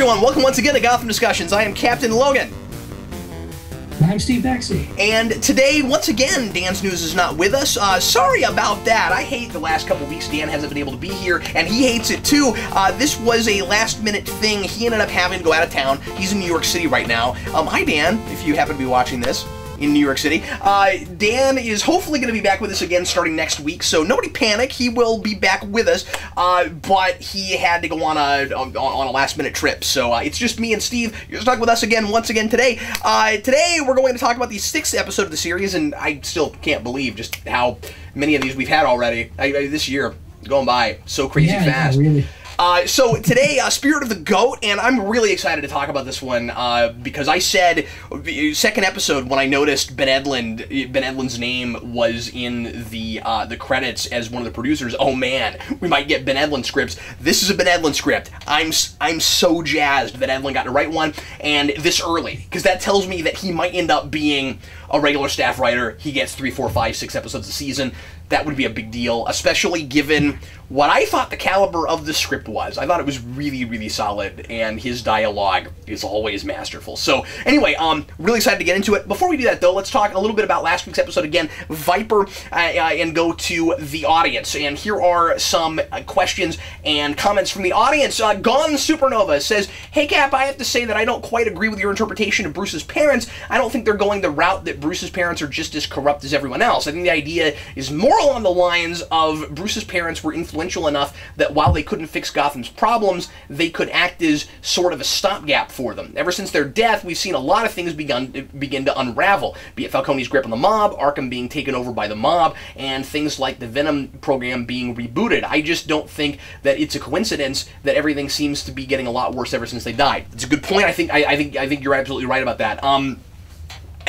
everyone, welcome once again to Gotham Discussions. I am Captain Logan. I'm Steve Baxi. And today, once again, Dan's News is not with us. Sorry about that. I hate the last couple weeks Dan hasn't been able to be here, and he hates it too. This was a last-minute thing. He ended up having to go out of town. He's in New York City right now. Hi, Dan, if you happen to be watching this in New York City. Dan is hopefully going to be back with us again starting next week, so nobody panic. He will be back with us, but he had to go on a last-minute trip, so it's just me and Steve. You're stuck with us again once again today. Today we're going to talk about the 6th episode of the series, and I still can't believe just how many of these we've had already. This year going by so crazy fast. Yeah, really. So today, Spirit of the Goat, and I'm really excited to talk about this one because I said, second episode, when I noticed Ben Edlund's name was in the credits as one of the producers, oh man, we might get Ben Edlund scripts. This is a Ben Edlund script. I'm so jazzed that Edlund got to write one, and this early, because that tells me that he might end up being a regular staff writer. He gets 3, 4, 5, 6 episodes a season. That would be a big deal, especially given what I thought the caliber of the script was. I thought it was really, really solid, and his dialogue is always masterful. So, anyway, really excited to get into it. Before we do that, though, let's talk a little bit about last week's episode again, Viper, and go to the audience. And here are some questions and comments from the audience. Gone Supernova says, "Hey, Cap, I have to say that I don't quite agree with your interpretation of Bruce's parents. I don't think they're going the route that Bruce's parents are just as corrupt as everyone else. I think the idea is more along the lines of Bruce's parents were influential enough that while they couldn't fix Gotham's problems, they could act as sort of a stopgap for them. Ever since their death, we've seen a lot of things begin to unravel, be it Falcone's grip on the mob, Arkham being taken over by the mob, and things like the Venom program being rebooted. I just don't think that it's a coincidence that everything seems to be getting a lot worse ever since they died." It's a good point. I think you're absolutely right about that.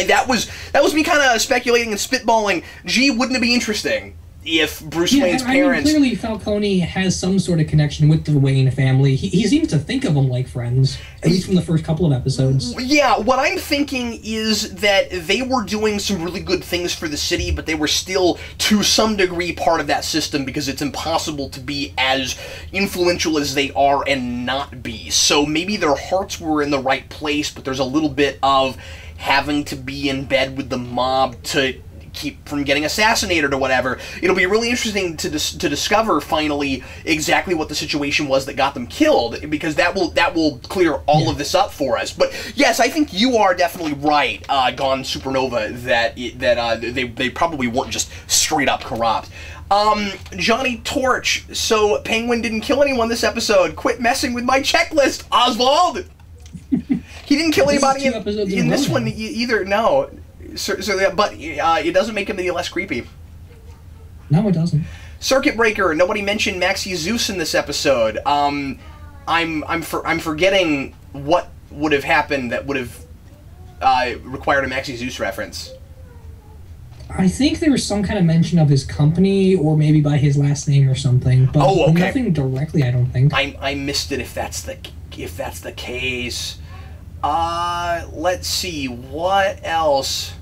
That was me kind of speculating and spitballing. Gee, wouldn't it be interesting if Bruce Wayne's parents... clearly Falcone has some sort of connection with the Wayne family. He seems to think of them like friends, at least from the first couple of episodes. Yeah, what I'm thinking is that they were doing some really good things for the city, but they were still, to some degree, part of that system because it's impossible to be as influential as they are and not be. So maybe their hearts were in the right place, but there's a little bit of having to be in bed with the mob to keep from getting assassinated or whatever. It'll be really interesting to discover finally exactly what the situation was that got them killed, because that will clear all of this up for us. But yes, I think you are definitely right, Gone Supernova, that they probably weren't just straight up corrupt. Johnny Torch, so Penguin didn't kill anyone this episode. Quit messing with my checklist, Oswald. He didn't kill anybody in this one either. No, but it doesn't make him any less creepy. No, it doesn't. Circuit Breaker. Nobody mentioned Maxie Zeus in this episode. I'm forgetting what would have happened that would have required a Maxie Zeus reference. I think there was some kind of mention of his company, or maybe by his last name or something. But, but nothing directly, I don't think. I missed it if that's the case. Let's see, what else?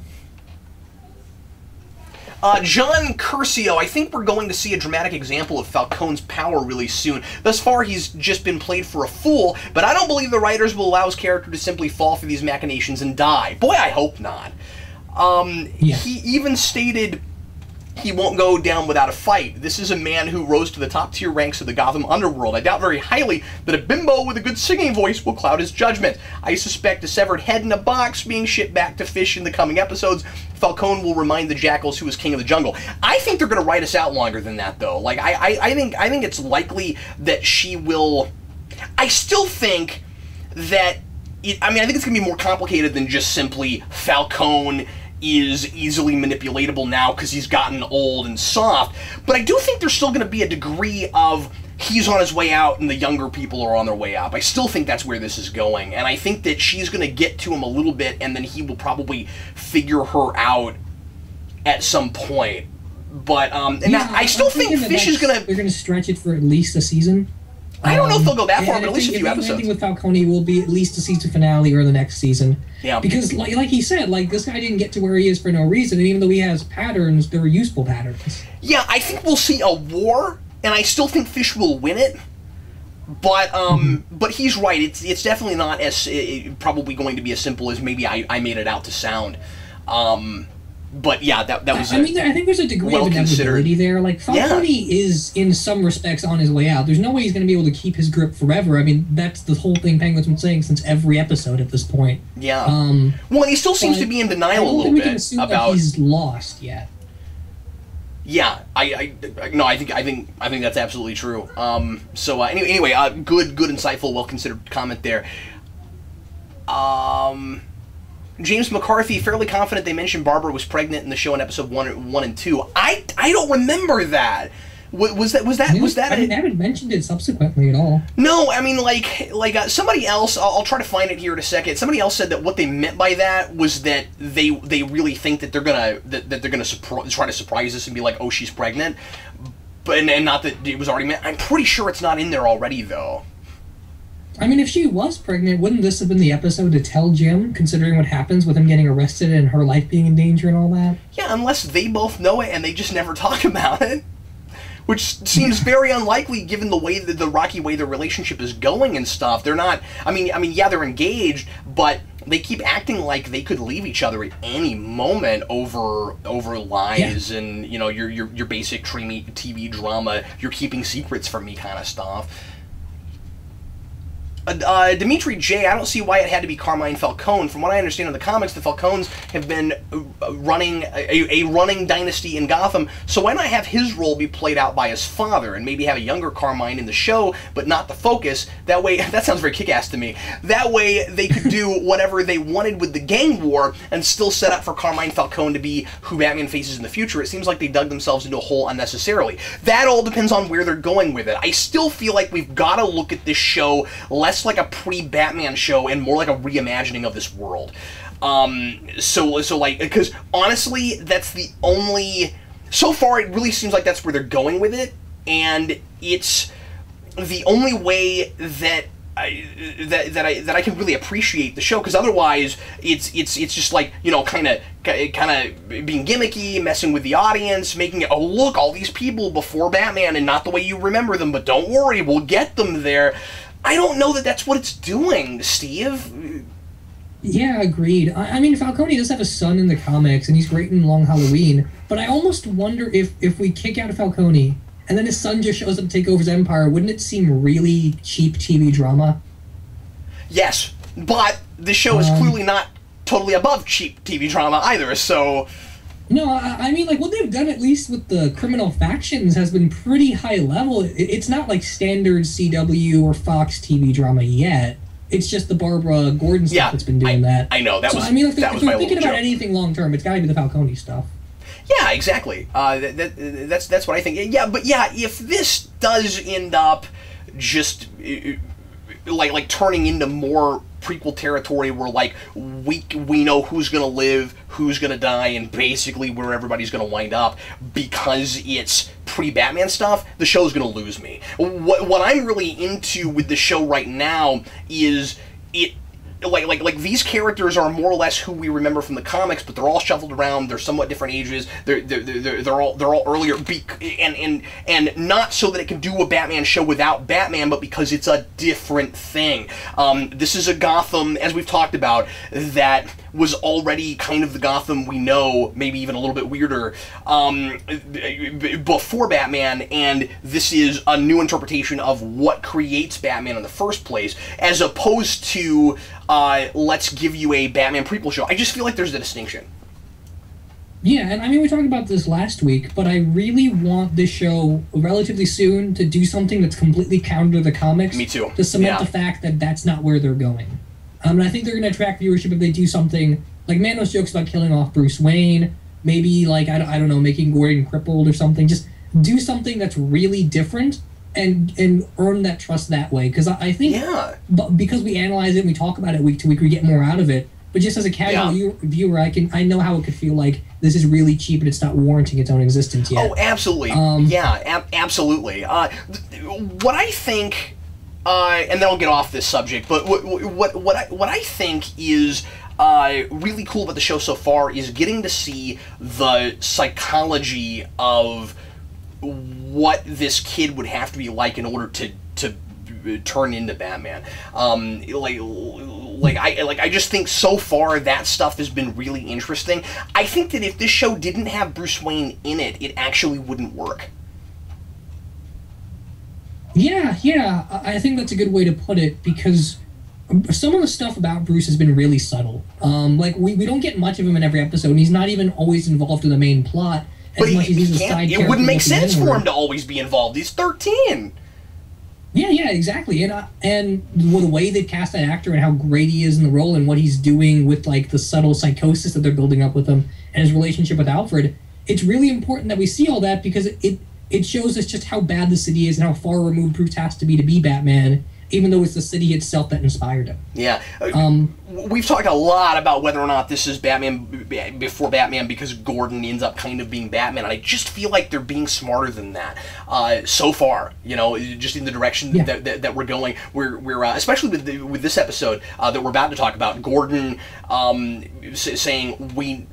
John Curcio, I think we're going to see a dramatic example of Falcone's power really soon. Thus far, he's just been played for a fool, but I don't believe the writers will allow his character to simply fall for these machinations and die. Boy, I hope not. He even stated he won't go down without a fight. This is a man who rose to the top-tier ranks of the Gotham underworld. I doubt very highly that a bimbo with a good singing voice will cloud his judgment. I suspect a severed head in a box being shipped back to Fish in the coming episodes. Falcone will remind the Jackals who was king of the jungle. I think they're going to write us out longer than that, though. Like, I think it's likely that she will... I still think that... I think it's going to be more complicated than just simply Falcone is easily manipulatable now because he's gotten old and soft, but I do think there's still going to be a degree of he's on his way out and the younger people are on their way up. I still think that's where this is going, and I think that she's going to get to him a little bit, and then he will probably figure her out at some point. But I still think Fish is going to... They're going to stretch it for at least a season. I don't know if they'll go that far, but at least a few episodes. Anything with Falcone will be at least a season finale or the next season. Yeah. Because, like he said, this guy didn't get to where he is for no reason, and even though he has patterns, they're useful patterns. Yeah, I think we'll see a war, and I still think Fish will win it. But he's right. It's definitely not as probably going to be as simple as maybe I made it out to sound. But yeah, that was. I mean, I think there's a degree of inevitability there. Like Falcone is in some respects on his way out. There's no way he's going to be able to keep his grip forever. I mean, that's the whole thing Penguin's been saying since every episode at this point. Yeah. Well, and he still seems to be in denial a little bit about. That he's lost yet. Yeah, I think that's absolutely true. So anyway, good, insightful, well considered comment there. James McCarthy, fairly confident they mentioned Barbara was pregnant in the show in episode 1 and 2. I don't remember that. Was that? I mean, they haven't mentioned it subsequently at all. No, I mean, like somebody else. I'll try to find it here in a second. Somebody else said that what they meant by that was that they really think that they're gonna try to surprise us and be like, oh, she's pregnant, but and not that it was already meant. I'm pretty sure it's not in there already though. I mean, if she was pregnant, wouldn't this have been the episode to tell Jim, considering what happens with him getting arrested and her life being in danger and all that? Yeah, unless they both know it and they just never talk about it. Which seems very unlikely given the way that the rocky way their relationship is going and stuff. They're not, I mean, yeah, they're engaged, but they keep acting like they could leave each other at any moment over lies and, you know, your basic TV drama, you're keeping secrets from me kind of stuff. Dimitri J, I don't see why it had to be Carmine Falcone. From what I understand in the comics, the Falcones have been running a running dynasty in Gotham, so why not have his role be played out by his father, and maybe have a younger Carmine in the show, but not the focus? That way, that sounds very kick-ass to me. That way, they could do whatever they wanted with the gang war, and still set up for Carmine Falcone to be who Batman faces in the future. It seems like they dug themselves into a hole unnecessarily. That all depends on where they're going with it. I still feel like we've got to look at this show less like a pre-Batman show and more like a reimagining of this world. So like, because honestly, that's the only, so far it really seems like that's where they're going with it, and it's the only way that I can really appreciate the show, because otherwise it's just like, you know, kind of being gimmicky, messing with the audience, making it, oh look, all these people before Batman and not the way you remember them, but don't worry, we'll get them there. I don't know that that's what it's doing, Steve. Yeah, agreed. I mean, Falcone does have a son in the comics, and he's great in Long Halloween, but I almost wonder if we kick out Falcone, and then his son just shows up to take over his empire, wouldn't it seem really cheap TV drama? Yes, but this show is clearly not totally above cheap TV drama either, so... No, I mean, like, what they've done, at least with the criminal factions, has been pretty high level. It's not like standard CW or Fox TV drama yet. It's just the Barbara Gordon stuff that's been doing that. I know, that was my I mean, if little you're thinking joke. about anything long-term, it's got to be the Falcone stuff. Yeah, exactly. That's what I think. Yeah, but yeah, if this does end up just like turning into more prequel territory where like we know who's gonna live, who's gonna die, and basically where everybody's gonna wind up because it's pre-Batman stuff, the show's gonna lose me. What I'm really into with the show right now is it. Like these characters are more or less who we remember from the comics, but they're all shuffled around. They're somewhat different ages. They're all earlier, and not so that it can do a Batman show without Batman, but because it's a different thing. This is a Gotham, as we've talked about, that was already kind of the Gotham we know, maybe even a little bit weirder, before Batman, and this is a new interpretation of what creates Batman in the first place, as opposed to let's give you a Batman prequel show. I just feel like there's a distinction. Yeah, and I mean, we talked about this last week, but I really want this show relatively soon to do something that's completely counter to the comics. Me too. To cement the fact that that's not where they're going. And I think they're going to attract viewership if they do something like Manos jokes about killing off Bruce Wayne, maybe like, I don't know, making Gordon crippled or something. Just do something that's really different and earn that trust that way. Because I think because we analyze it and we talk about it week to week, we get more out of it. But just as a casual viewer, I know how it could feel like this is really cheap and it's not warranting its own existence yet. Oh, absolutely. Absolutely. What I think, and then I'll get off this subject, but what I think is really cool about the show so far is getting to see the psychology of what this kid would have to be like in order to turn into Batman. I just think so far that stuff has been really interesting. I think that if this show didn't have Bruce Wayne in it, it actually wouldn't work. Yeah, I think that's a good way to put it, because some of the stuff about Bruce has been really subtle. We don't get much of him in every episode, and he's not even always involved in the main plot as much as he's a side character. It wouldn't make sense for him to always be involved. He's 13. Yeah, exactly. And the way they cast that actor and how great he is in the role and what he's doing with, like, the subtle psychosis that they're building up with him and his relationship with Alfred, it's really important that we see all that, because it shows us just how bad the city is and how far removed Bruce has to be Batman, even though it's the city itself that inspired him. Yeah. We've talked a lot about whether or not this is Batman before Batman, because Gordon ends up kind of being Batman, and I just feel like they're being smarter than that so far, just in the direction that we're going. We're especially with this episode that we're about to talk about, Gordon saying we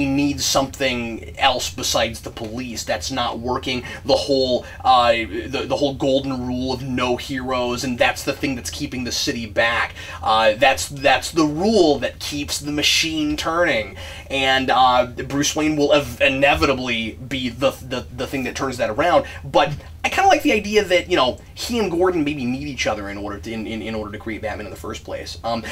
need something else besides the police. That's not working. The whole the whole golden rule of no heroes, and that's the thing that's keeping the city back. That's the rule that keeps the machine turning, and Bruce Wayne will inevitably be the thing that turns that around. But I kind of like the idea that he and Gordon maybe meet each other in order to create Batman in the first place. And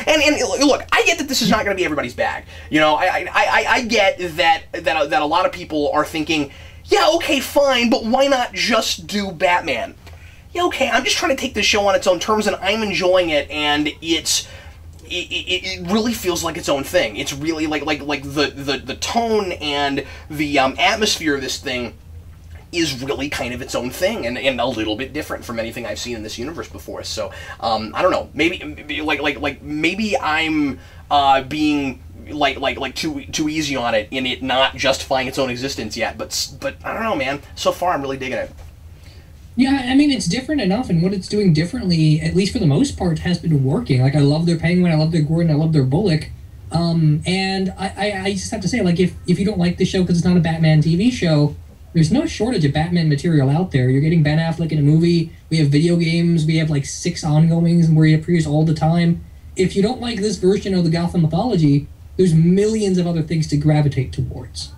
look, I get that this is not going to be everybody's bag. I get that a lot of people are thinking, yeah, okay, fine, but why not just do Batman? Yeah, okay, I'm just trying to take this show on its own terms, and I'm enjoying it, and it really feels like its own thing. It's really like the tone and the atmosphere of this thing is really kind of its own thing, and a little bit different from anything I've seen in this universe before. So I don't know. Maybe I'm being too easy on it, in it not justifying its own existence yet. But I don't know, man. So far, I'm really digging it. Yeah, I mean, it's different enough, and what it's doing differently, at least for the most part, has been working. Like, I love their Penguin, I love their Gordon, I love their Bullock. And I just have to say, like, if you don't like the show because it's not a Batman TV show, there's no shortage of Batman material out there. You're getting Ben Affleck in a movie, we have video games, we have, like, 6 ongoings where he appears all the time. If you don't like this version of the Gotham mythology, there's millions of other things to gravitate towards.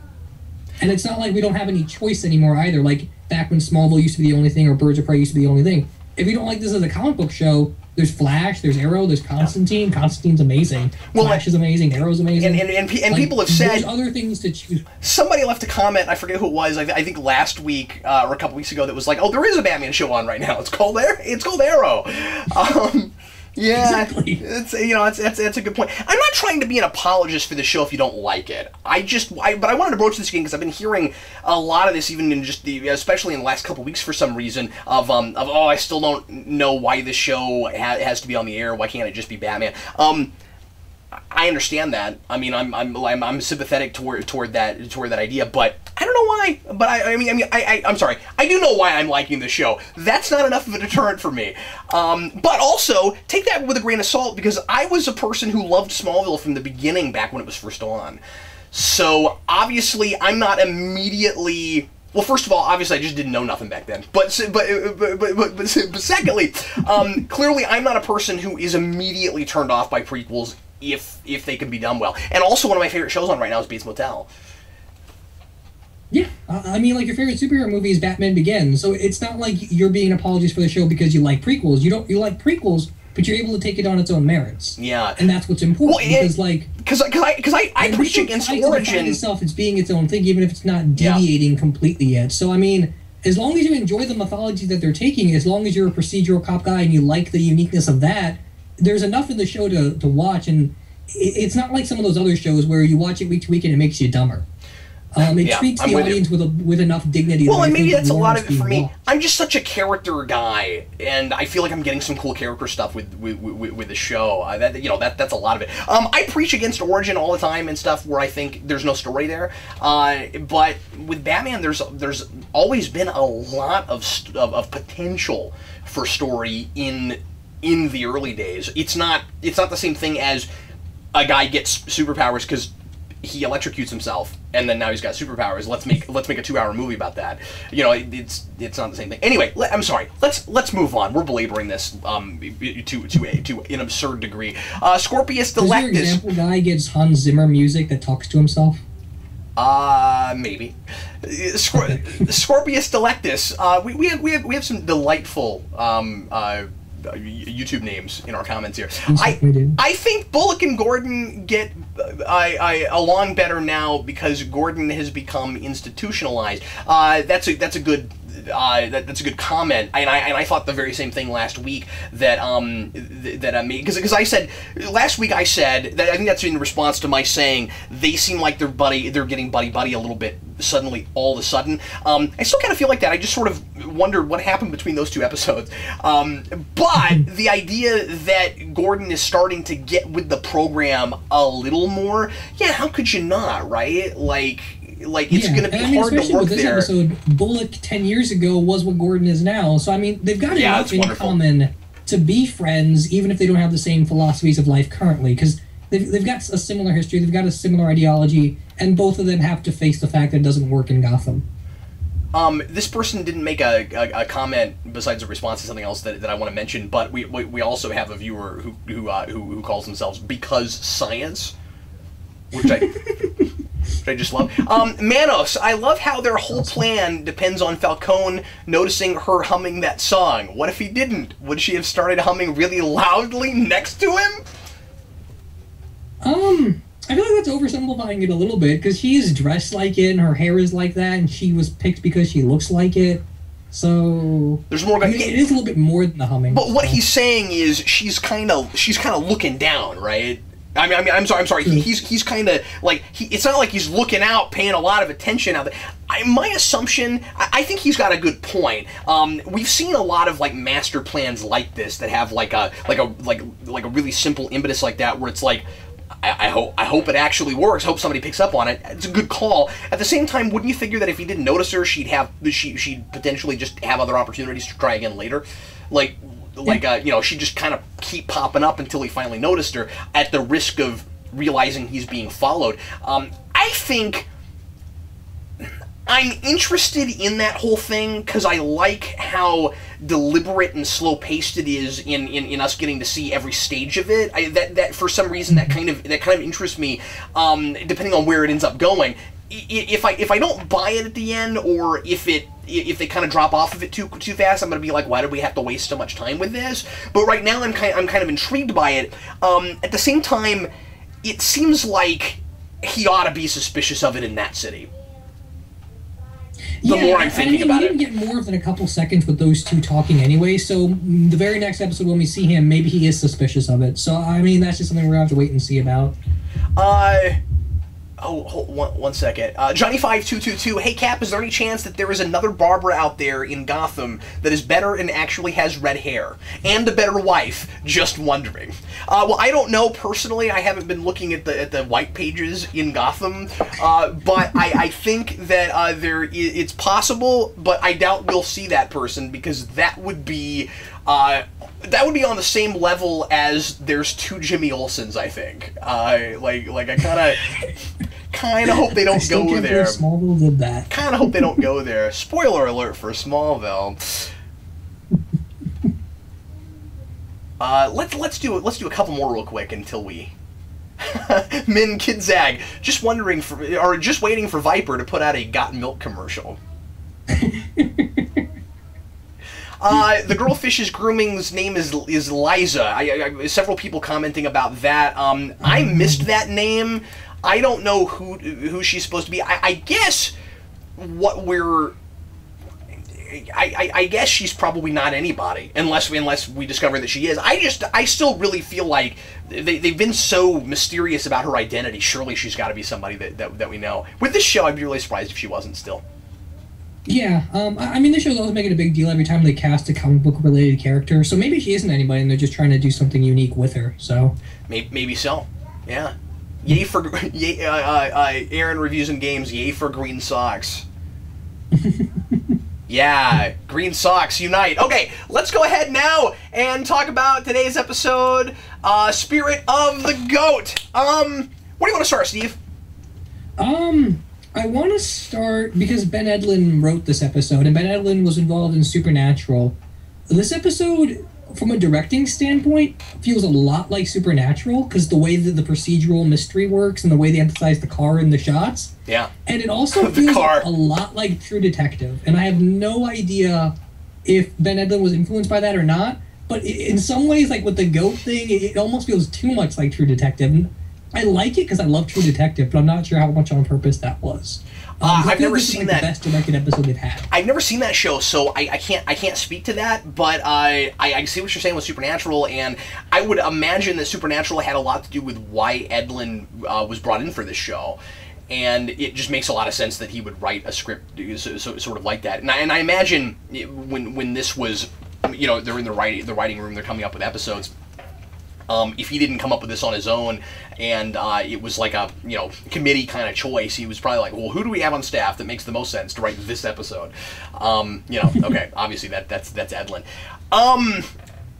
And it's not like we don't have any choice anymore either, like back when Smallville used to be the only thing, or Birds of Prey used to be the only thing. If you don't like this as a comic book show, there's Flash, there's Arrow, there's Constantine. Constantine's amazing. Flash is amazing, Arrow's amazing. And people have said... There's other things to choose. Somebody left a comment, I forget who it was, I think last week, or a couple weeks ago, that was like, oh, there is a Batman show on right now. It's called Arrow. Yeah, exactly. That's a good point. I'm not trying to be an apologist for the show if you don't like it. But I wanted to broach this again because I've been hearing a lot of this, even in especially in the last couple weeks for some reason, of I still don't know why this show has to be on the air. Why can't it just be Batman? I understand that. I mean, I'm sympathetic toward that idea, but I don't know why. But I'm sorry. I do know why I'm liking this show. That's not enough of a deterrent for me. But also take that with a grain of salt, because I was a person who loved Smallville from the beginning, back when it was first on. So obviously, I'm not immediately. Well, first of all, obviously, I just didn't know nothing back then. But secondly, clearly, I'm not a person who is immediately turned off by prequels if they can be done well. And also, one of my favorite shows on right now is Bates Motel. Yeah, I mean, like, your favorite superhero movie is Batman Begins, so it's not like you're being an apologist for the show because you like prequels. You like prequels, but you're able to take it on its own merits. Yeah, and that's what's important. Because I preach against Origin itself. It's being its own thing, even if it's not deviating completely yet. So I mean, as long as you enjoy the mythology that they're taking, as long as you're a procedural cop guy and you like the uniqueness of that, there's enough in the show to watch. And it's not like some of those other shows where you watch it week to week and it makes you dumber. It treats the audience with enough dignity. Well, and maybe that's a lot of it for me. I'm just such a character guy, and I feel like I'm getting some cool character stuff with the show. That's a lot of it. I preach against Origin all the time and stuff where I think there's no story there. But with Batman, there's always been a lot of potential for story in the early days. It's not the same thing as a guy gets superpowers because he electrocutes himself, and then now he's got superpowers. Let's make a 2-hour movie about that. You know, it's not the same thing. Anyway, I'm sorry. Let's move on. We're belaboring this to an absurd degree. Scorpius Delectus. Does your example guy gets Hans Zimmer music that talks to himself? Maybe. Scorpius Delectus. We have some delightful YouTube names in our comments here. I think Bullock and Gordon get along better now because Gordon has become institutionalized. That's a good comment, and I thought the very same thing last week that because I said last week I said that I think that's in response to my saying they seem like they're getting buddy a little bit suddenly all of a sudden. I still kind of feel like that. I just sort of wondered what happened between those two episodes. But the idea that Gordon is starting to get with the program a little more, yeah, how could you not, right? Like it's going to be hard to work with this there. Episode, Bullock 10 years ago was what Gordon is now. So I mean, they've got enough in common to be friends, even if they don't have the same philosophies of life currently, because they've got a similar history, they've got a similar ideology, and both of them have to face the fact that it doesn't work in Gotham. This person didn't make a comment besides a response to something else that I want to mention, but we also have a viewer who calls themselves Because Science, which I just love. Manos, I love how their whole plan depends on Falcone noticing her humming that song. What if he didn't? Would she have started humming really loudly next to him? I feel like that's oversimplifying it a little bit, because she is dressed like it, and her hair is like that, and she was picked because she looks like it. So there's more. It is a little bit more than the humming. But what he's saying is she's kind of looking down, right? I'm sorry. He's kind of like it's not like he's looking out, paying a lot of attention out there. My assumption, I think he's got a good point. We've seen a lot of like master plans like this that have like a really simple impetus like that, where it's like, I hope it actually works. Hope somebody picks up on it. It's a good call. At the same time, wouldn't you figure that if he didn't notice her, she'd potentially just have other opportunities to try again later, she'd just kind of keep popping up until he finally noticed her, at the risk of realizing he's being followed. I think I'm interested in that whole thing because I like how deliberate and slow-paced it is in us getting to see every stage of it. That for some reason that kind of interests me, depending on where it ends up going. If I don't buy it at the end, or if they kind of drop off of it too fast, I'm gonna be like, why did we have to waste so much time with this? But right now I'm kind of intrigued by it. At the same time, it seems like he ought to be suspicious of it in that city. The more I'm thinking about it. We didn't get more than a couple seconds with those two talking anyway, so the very next episode when we see him, maybe he is suspicious of it. So, I mean, that's just something we're going to have to wait and see about. Hold one second. Johnny5222, hey Cap, is there any chance that there is another Barbara out there in Gotham that is better and actually has red hair? And a better wife? Just wondering. Well, I don't know personally. I haven't been looking at the white pages in Gotham, but I think that it's possible, but I doubt we'll see that person, because that would be on the same level as there's two Jimmy Olsens, I think. I kind of hope they don't go there. Smallville did that. Kind of hope they don't go there. Spoiler alert for Smallville. Let's do a couple more real quick until we. Min Kidzag, just waiting for Viper to put out a Got Milk commercial. The girlfish's grooming's name is Liza. Several people commenting about that. I missed that name. I don't know who she's supposed to be. I guess I guess she's probably not anybody unless we discover that she is. I still really feel like they've been so mysterious about her identity. Surely she's got to be somebody that we know. With this show, I'd be really surprised if she wasn't still. Yeah, I mean, this show's always making a big deal every time they cast a comic book related character. So maybe she isn't anybody, and they're just trying to do something unique with her. So maybe so. Yeah. Yay for Aaron reviews and games. Yay for green socks. Yeah, green socks unite. Okay, let's go ahead now and talk about today's episode. Spirit of the Goat. Where do you want to start, Steve? I want to start because Ben Edlund wrote this episode, and Ben Edlund was involved in Supernatural. This episode, from a directing standpoint, feels a lot like Supernatural because the way that the procedural mystery works and the way they emphasize the car in the shots. Yeah. And it also feels a lot like True Detective. And I have no idea if Ben Edlund was influenced by that or not. But in some ways, like with the goat thing, it almost feels too much like True Detective. And I like it because I love True Detective, but I'm not sure how much on purpose that was. I've never seen that. The best directed episode they've had. I've never seen that show, so I can't speak to that. But I see what you're saying with Supernatural, and I would imagine that Supernatural had a lot to do with why Edlund was brought in for this show. And it just makes a lot of sense that he would write a script sort of like that. And I imagine when this was, you know, they're in the writing room, they're coming up with episodes. If he didn't come up with this on his own, and it was like a, you know, committee kind of choice, he was probably like, well, who do we have on staff that makes the most sense to write this episode? You know, okay, obviously that's Edlund.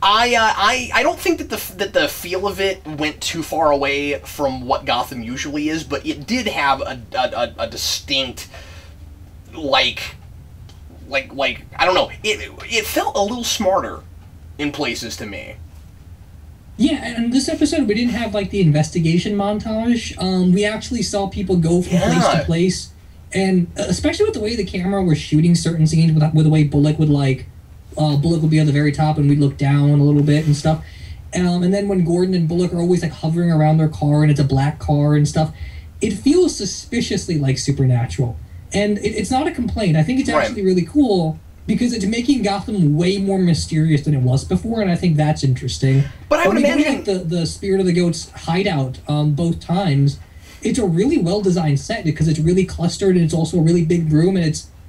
I don't think that the feel of it went too far away from what Gotham usually is, but it did have a distinct like I don't know. It felt a little smarter in places to me. Yeah, and this episode, we didn't have, like, the investigation montage. We actually saw people go from place to place. And especially with the way the camera was shooting certain scenes, with the way Bullock would, like, Bullock would be on the very top and we'd look down a little bit and stuff. And then when Gordon and Bullock are always, like, hovering around their car and it's a black car and stuff, it feels suspiciously like Supernatural. And it's not a complaint. I think it's actually really cool because it's making Gotham way more mysterious than it was before, and I think that's interesting. But I would imagine the Spirit of the Goat's hideout both times, it's a really well-designed set because it's really clustered and it's also a really big room, and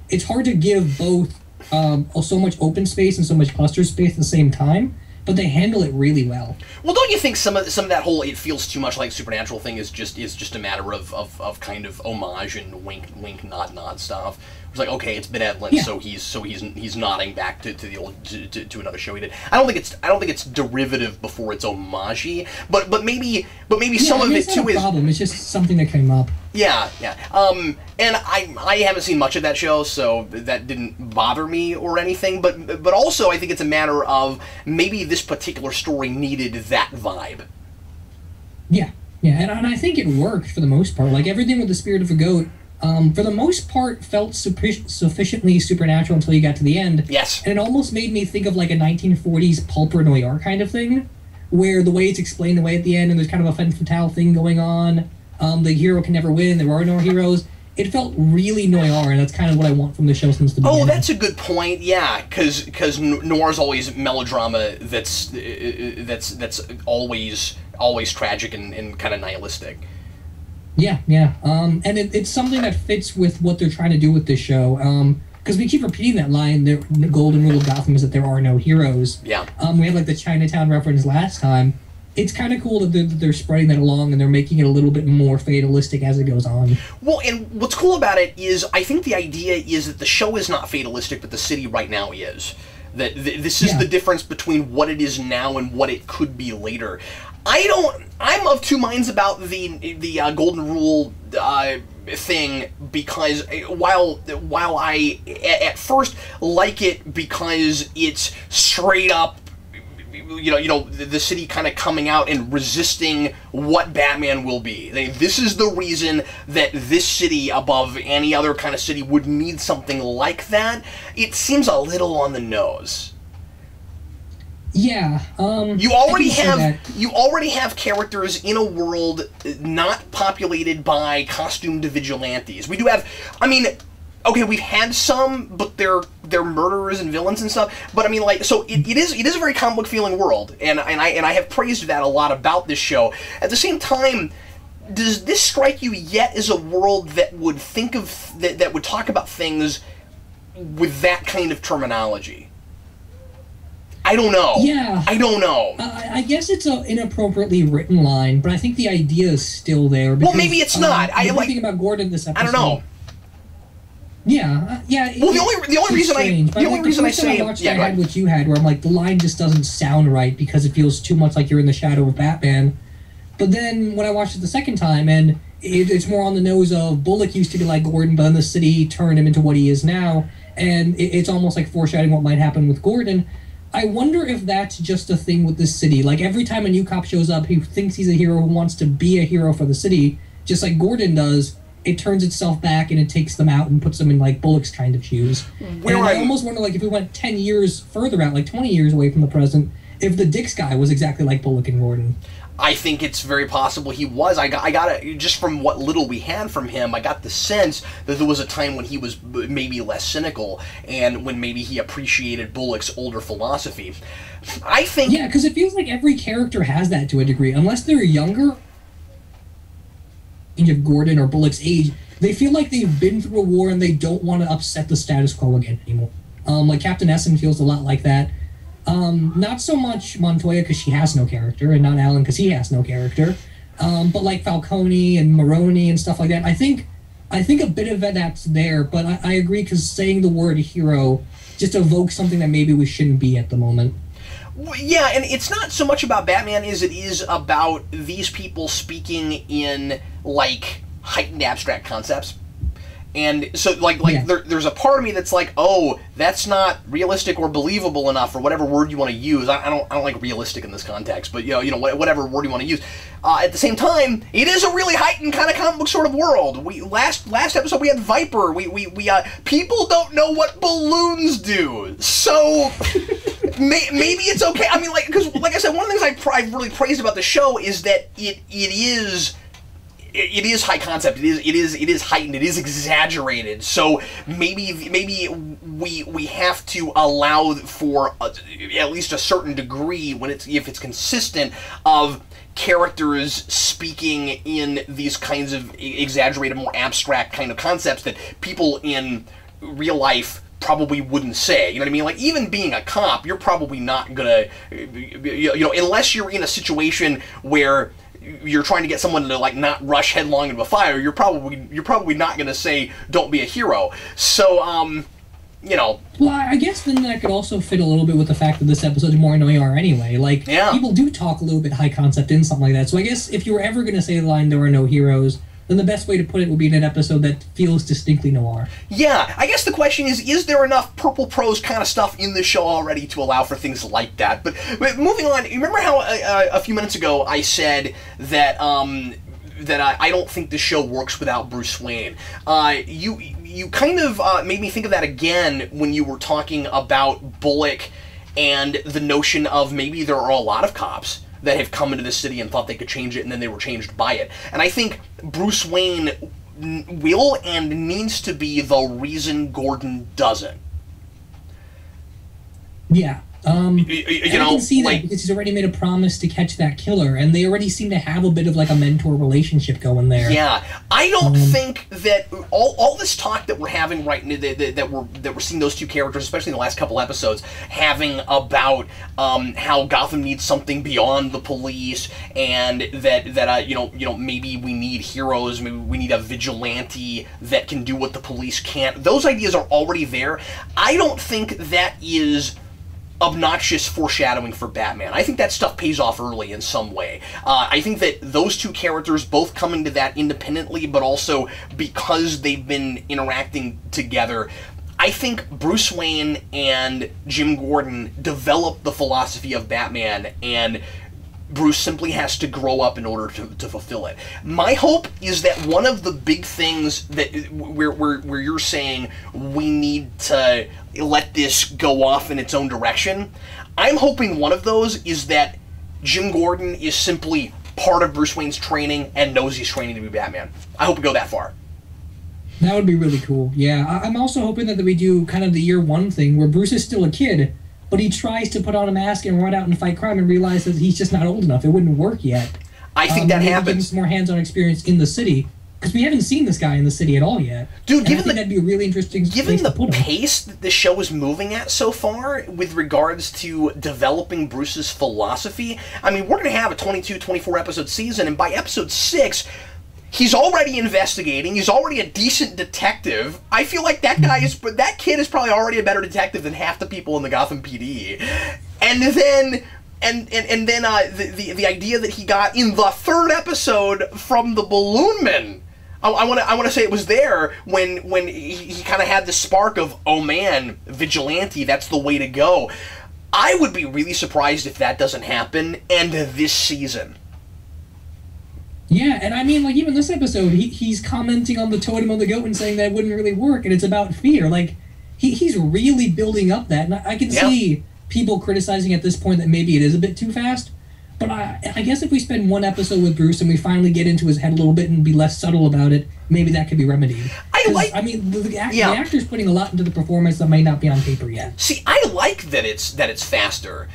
it's hard to give both so much open space and so much cluster space at the same time, but they handle it really well. Well, don't you think some of that whole "it feels too much like Supernatural" thing is just a matter of kind of homage and wink nod stuff? It's like, okay, it's Ben Edlund, so he's nodding back to the old to another show he did. I don't think it's derivative before it's homage-y, but maybe some of it too is problem. It's just something that came up. Yeah. And I haven't seen much of that show, so that didn't bother me or anything. But also, I think it's a matter of maybe this particular story needed that vibe. Yeah, and I think it worked for the most part. Like everything with the Spirit of a Goat. For the most part, felt sufficiently supernatural until you got to the end. Yes. And it almost made me think of like a 1940s pulp or noir kind of thing, where the way it's explained away at the end, and there's kind of a femme fatale thing going on. The hero can never win. There are no heroes. It felt really noir, and that's kind of what I want from the show since the beginning. Oh, that's a good point. Yeah, because noir's always melodrama that's always tragic and kind of nihilistic. Yeah. And it's something that fits with what they're trying to do with this show. Because we keep repeating that line, the golden rule of Gotham is that there are no heroes. Yeah. We had like the Chinatown reference last time. It's kind of cool that they're spreading that along and they're making it a little bit more fatalistic as it goes on. Well, and what's cool about it is I think the idea is that the show is not fatalistic, but the city right now is. That this is the difference between what it is now and what it could be later. I'm of two minds about the golden rule thing, because while I at first like it because it's straight up, you know the city kind of coming out and resisting what Batman will be. This is the reason that this city above any other kind of city would need something like that. It seems a little on the nose. Yeah, you already have characters in a world not populated by costumed vigilantes. We do have, I mean, okay, we've had some, but they're murderers and villains and stuff. But I mean, like, so it is a very comic book feeling world, and I have praised that a lot about this show. At the same time, does this strike you yet as a world that would think of that would talk about things with that kind of terminology? I don't know. Yeah. I don't know. I guess it's an inappropriately written line, but I think the idea is still there. Because, well, maybe it's not. I like thinking about Gordon this episode. I don't know. Yeah. Well, the only reason I say I had what you had, where I'm like, the line just doesn't sound right because it feels too much like you're in the shadow of Batman. But then when I watched it the second time, and it's more on the nose of Bullock used to be like Gordon, but then the city turned him into what he is now, and it's almost like foreshadowing what might happen with Gordon. I wonder if that's just a thing with the city. Like, every time a new cop shows up, he thinks he's a hero who wants to be a hero for the city, just like Gordon does. It turns itself back and it takes them out and puts them in, like, Bullock's kind of shoes. And I almost wonder, like, if we went 10 years further out, like 20 years away from the present, if the Dix guy was exactly like Bullock and Gordon. I think it's very possible he was. I got it, just from what little we had from him, I got the sense that there was a time when he was maybe less cynical, and when maybe he appreciated Bullock's older philosophy. I think... Yeah, because it feels like every character has that to a degree. Unless they're younger, of Gordon or Bullock's age, they feel like they've been through a war and they don't want to upset the status quo again anymore. Like Captain Essen feels a lot like that. Not so much Montoya because she has no character, and not Alan because he has no character. But like Falcone and Maroney and stuff like that. I think a bit of that's there, but I agree because saying the word hero just evokes something that maybe we shouldn't be at the moment. Yeah, and it's not so much about Batman as it is about these people speaking in, like, heightened abstract concepts. And so, there's a part of me that's like, oh, that's not realistic or believable enough, or whatever word you want to use. I don't like realistic in this context, but, you know, whatever word you want to use. At the same time, it is a really heightened kind of comic book sort of world. Last episode we had Viper. People don't know what balloons do, so... Maybe it's okay. I mean, because like I said, one of the things I really praised about the show is that it is high concept. It is heightened. It is exaggerated. So maybe we have to allow for at least a certain degree if it's consistent of characters speaking in these kinds of exaggerated, more abstract kind of concepts that people in real life probably wouldn't say. You know what I mean? Like, even being a cop, you're probably not gonna, unless you're in a situation where you're trying to get someone to, like, not rush headlong into a fire, you're probably not gonna say, don't be a hero. So, you know. Well, I guess then that could also fit a little bit with the fact that this episode is more noir anyway. Like, people do talk a little bit high concept in something like that. So I guess if you were ever gonna say the line, there are no heroes, then the best way to put it would be in an episode that feels distinctly noir. Yeah, I guess the question is there enough purple prose kind of stuff in the show already to allow for things like that? But moving on, you remember how a few minutes ago I said that I don't think the show works without Bruce Wayne? You kind of made me think of that again when you were talking about Bullock and the notion of maybe there are a lot of cops that have come into the city and thought they could change it, and then they were changed by it. And I think Bruce Wayne will and needs to be the reason Gordon doesn't. Yeah. I can see that because he's already made a promise to catch that killer, and they already seem to have a bit of like a mentor relationship going there. Yeah, I don't think that all this talk that we're having right now, that we're seeing those two characters, especially in the last couple episodes, having about how Gotham needs something beyond the police, and that maybe we need heroes, maybe we need a vigilante that can do what the police can't. Those ideas are already there. I don't think that is obnoxious foreshadowing for Batman. I think that stuff pays off early in some way. I think that those two characters both coming to that independently, but also because they've been interacting together, I think Bruce Wayne and Jim Gordon developed the philosophy of Batman, and Bruce simply has to grow up in order to fulfill it. My hope is that one of the big things that where you're saying we need to let this go off in its own direction, I'm hoping one of those is that Jim Gordon is simply part of Bruce Wayne's training and knows he's training to be Batman. I hope we go that far. That would be really cool. Yeah, I'm also hoping that we do kind of the year one thing where Bruce is still a kid, but he tries to put on a mask and run out and fight crime and realize that he's just not old enough. It wouldn't work yet. I think that happens. Some more hands-on experience in the city, because we haven't seen this guy in the city at all yet. Dude, that'd be a really interesting. Given the pace that the show is moving at so far with regards to developing Bruce's philosophy, I mean, we're going to have a 22, 24 episode season, and by episode 6, he's already investigating. He's already a decent detective. I feel like that kid is probably already a better detective than half the people in the Gotham PD. And then And then the idea that he got in the third episode from the Balloon Men. I want to say it was there when he kind of had the spark of, oh man, vigilante, that's the way to go. I would be really surprised if that doesn't happen end this season. Yeah, and I mean, like, even this episode, he's commenting on the totem of the goat and saying that it wouldn't really work, and it's about fear. Like, he's really building up that, and I can see people criticizing at this point that maybe it is a bit too fast. But I guess if we spend one episode with Bruce and we finally get into his head a little bit and be less subtle about it, maybe that could be remedied. I mean, the actor's putting a lot into the performance that might not be on paper yet. See, I like that it's faster,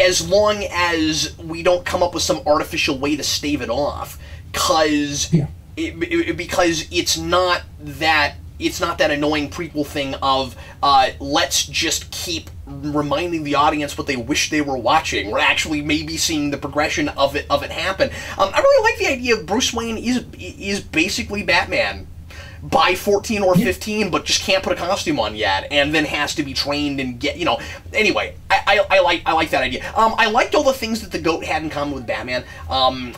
as long as we don't come up with some artificial way to stave it off, because it's not that annoying prequel thing of let's just keep reminding the audience what they wish they were watching. We're actually maybe seeing the progression of it happen. I really like the idea of Bruce Wayne is basically Batman by 14 or 15, but just can't put a costume on yet, and then has to be trained and get, anyway, I like that idea. I liked all the things that the Goat had in common with Batman. I'm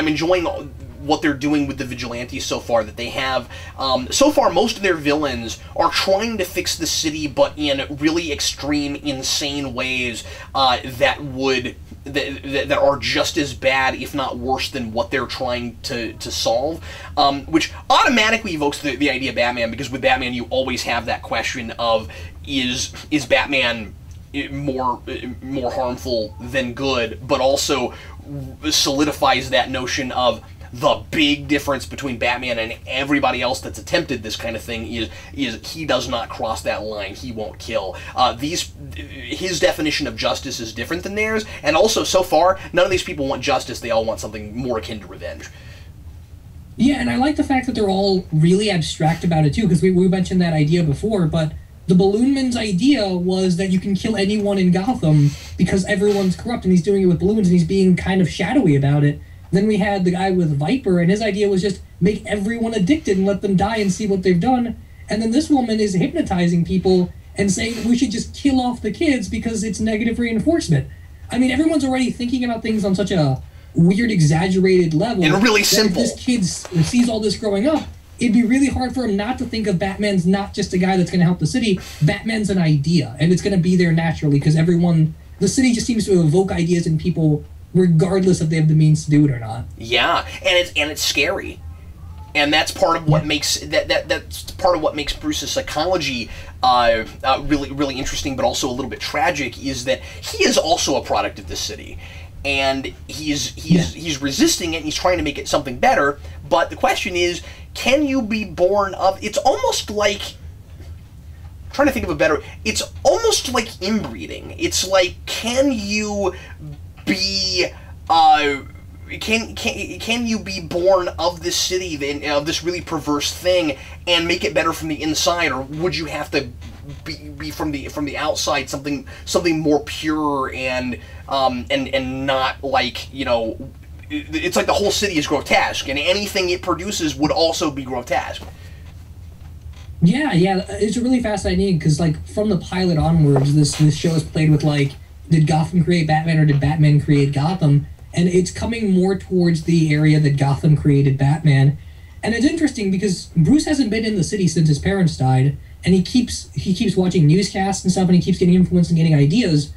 enjoying what they're doing with the vigilantes so far, that they have, so far most of their villains are trying to fix the city, but in really extreme, insane ways that are just as bad, if not worse, than what they're trying to solve, which automatically evokes the idea of Batman, because with Batman you always have that question of, is Batman more harmful than good, but also solidifies that notion of the big difference between Batman and everybody else that's attempted this kind of thing is he does not cross that line. He won't kill. His definition of justice is different than theirs, and also, so far, none of these people want justice. They all want something more akin to revenge. Yeah, and I like the fact that they're all really abstract about it, too, because we mentioned that idea before, but the Balloon Man's idea was that you can kill anyone in Gotham because everyone's corrupt, and he's doing it with balloons, and he's being kind of shadowy about it. Then we had the guy with Viper, and his idea was just make everyone addicted and let them die and see what they've done. And then this woman is hypnotizing people and saying that we should just kill off the kids because it's negative reinforcement. I mean, everyone's already thinking about things on such a weird, exaggerated level. And really simple. If this kid sees all this growing up, it'd be really hard for him not to think of Batman's not just a guy that's going to help the city. Batman's an idea, and it's going to be there naturally because the city just seems to evoke ideas in people regardless if they have the means to do it or not. Yeah, and it's scary, and that's part of what makes that's part of what makes Bruce's psychology really interesting, but also a little bit tragic. Is that he is also a product of the city, and he's resisting it, and he's trying to make it something better. But the question is, can you be born of? It's almost like, I'm trying to think of a better. It's almost like inbreeding. It's like, can you be can you be born of this city, of this really perverse thing, and make it better from the inside, or would you have to be from the outside something more pure and not like, it's like the whole city is grotesque, and anything it produces would also be grotesque. Yeah, it's a really fascinating idea because, like, from the pilot onwards, this show is played with, like, did Gotham create Batman or did Batman create Gotham? And it's coming more towards the area that Gotham created Batman. And it's interesting because Bruce hasn't been in the city since his parents died, and he keeps watching newscasts and stuff, and he keeps getting influenced and getting ideas.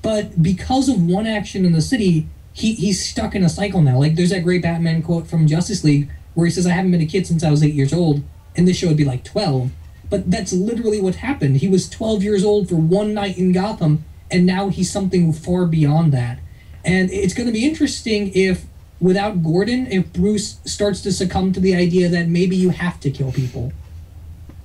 But because of one action in the city, he's stuck in a cycle now. Like, there's that great Batman quote from Justice League where he says, I haven't been a kid since I was 8 years old. And this show would be like 12. But that's literally what happened. He was 12 years old for one night in Gotham, and now he's something far beyond that. And it's going to be interesting if, without Gordon, if Bruce starts to succumb to the idea that maybe you have to kill people.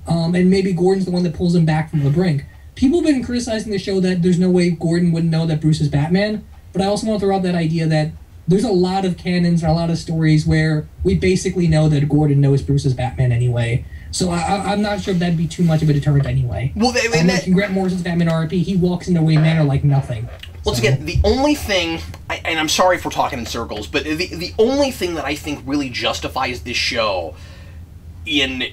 And maybe Gordon's the one that pulls him back from the brink. People have been criticizing the show that there's no way Gordon wouldn't know that Bruce is Batman, but I also want to throw out that idea that there's a lot of canons and a lot of stories where we basically know that Gordon knows Bruce is Batman anyway. So I'm not sure if that'd be too much of a deterrent anyway. Well, like in Grant Morrison's Batman RP, he walks into Wayne Manor like nothing. Once again, the only thing, and I'm sorry if we're talking in circles, but the only thing that I think really justifies this show in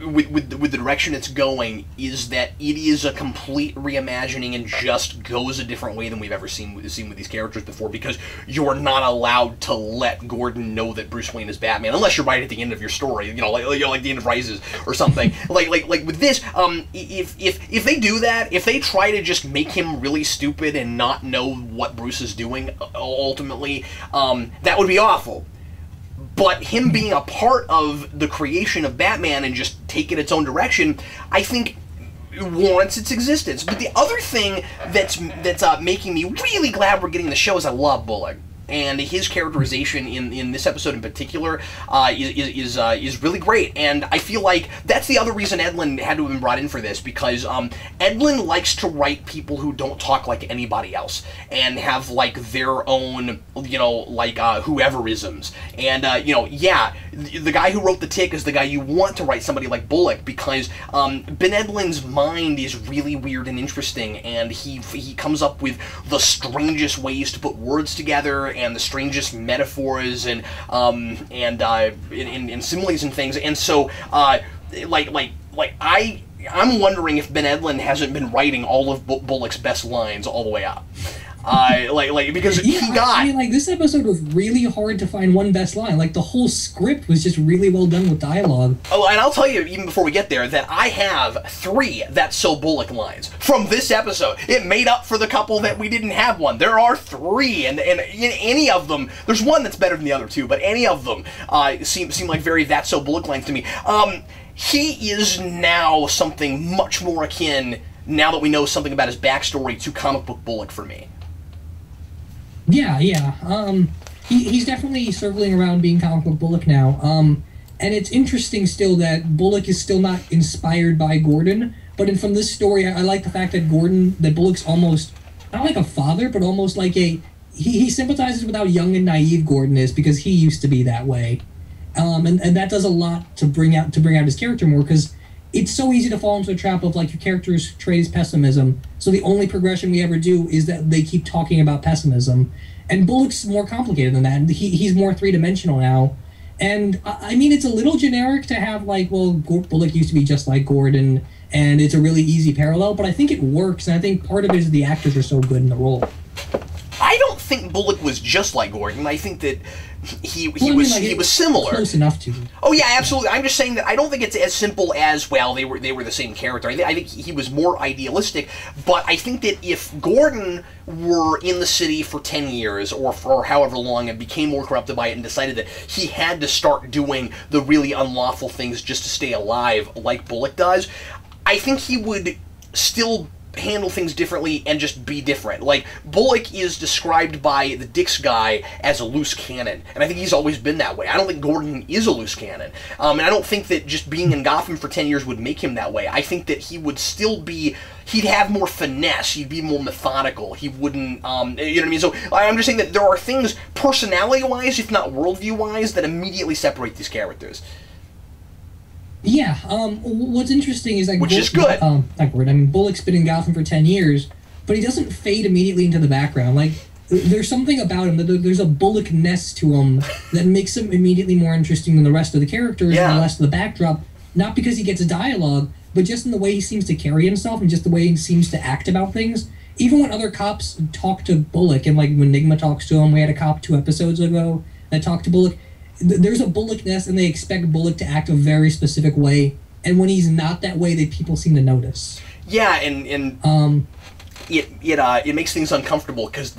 with the direction it's going is that it is a complete reimagining and just goes a different way than we've ever seen with these characters before, because you're not allowed to let Gordon know that Bruce Wayne is Batman unless you're right at the end of your story, like the end of Rises or something. like with this, if they do that, if they try to just make him really stupid and not know what Bruce is doing ultimately, that would be awful. But him being a part of the creation of Batman and just taking its own direction, I think warrants its existence. But the other thing that's making me really glad we're getting the show is I love Bullock. And his characterization in this episode in particular is really great, and I feel like that's the other reason Edlin had to have been brought in for this, because Edlin likes to write people who don't talk like anybody else and have like their own, whoeverisms. And yeah, the guy who wrote The Tick is the guy you want to write somebody like Bullock, because Ben Edlin's mind is really weird and interesting, and he comes up with the strangest ways to put words together and the strangest metaphors and similes and things, and so I'm wondering if Ben Edlin hasn't been writing all of Bullock's best lines all the way up. Because this episode was really hard to find one best line. Like, the whole script was just really well done with dialogue. Oh, and I'll tell you, even before we get there, that I have 3 That's So Bullock lines from this episode. It made up for the couple that we didn't have one. There are 3, and any of them, there's one that's better than the other 2, but any of them seem like very That's So Bullock lines to me. He is now something much more akin, now that we know something about his backstory, to comic book Bullock for me. Yeah. He's definitely circling around being comic book Bullock now. And it's interesting still that Bullock is still not inspired by Gordon, but from this story, I like the fact that Bullock's almost, not like a father, but almost like he sympathizes with how young and naive Gordon is, because he used to be that way. And that does a lot to bring out his character more, because it's so easy to fall into the trap of, like, your character's trait is pessimism, so the only progression we ever do is that they keep talking about pessimism. And Bullock's more complicated than that. He's more three-dimensional now. And, I mean, it's a little generic to have, like, well, Bullock used to be just like Gordon, and it's a really easy parallel, but I think it works, and I think part of it is the actors are so good in the role. I don't think Bullock was just like Gordon. I think that he was similar. Close enough to. Oh yeah, absolutely. I'm just saying that I don't think it's as simple as, well, they were the same character. I think he was more idealistic. But I think that if Gordon were in the city for 10 years or for however long and became more corrupted by it and decided that he had to start doing the really unlawful things just to stay alive, like Bullock does, I think he would still handle things differently and just be different. Like, Bullock is described by the Dix guy as a loose cannon, and I think he's always been that way. I don't think Gordon is a loose cannon, and I don't think that just being in Gotham for 10 years would make him that way. I think that he would still be, he'd have more finesse, he'd be more methodical, he wouldn't, you know what I mean? So I'm just saying that there are things, personality-wise, if not worldview-wise, that immediately separate these characters. Yeah, what's interesting is, like, which is good. Not Gordon. I mean, Bullock's been in Gotham for 10 years, but he doesn't fade immediately into the background. Like, there's something about him, there's a Bullock-ness to him that makes him immediately more interesting than the rest of the characters and the rest of the backdrop, not because he gets a dialogue, but just in the way he seems to carry himself and just the way he seems to act about things. Even when other cops talk to Bullock, and, like, when Nigma talks to him, we had a cop 2 episodes ago that talked to Bullock, there's a Bullock-ness, and they expect Bullock to act a very specific way, and when he's not that way, people seem to notice. Yeah, and it makes things uncomfortable because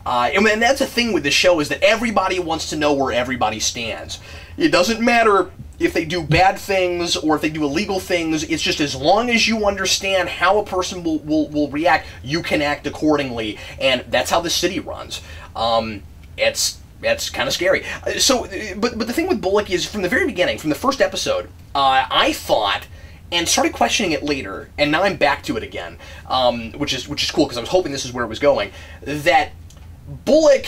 and that's the thing with the show, is that everybody wants to know where everybody stands. It doesn't matter if they do bad things or if they do illegal things. It's just, as long as you understand how a person will react, you can act accordingly, and that's how the city runs. That's kind of scary. So, but the thing with Bullock is, from the very beginning, from the first episode, I thought, and started questioning it later, and now I'm back to it again, which is cool, because I was hoping this is where it was going, that Bullock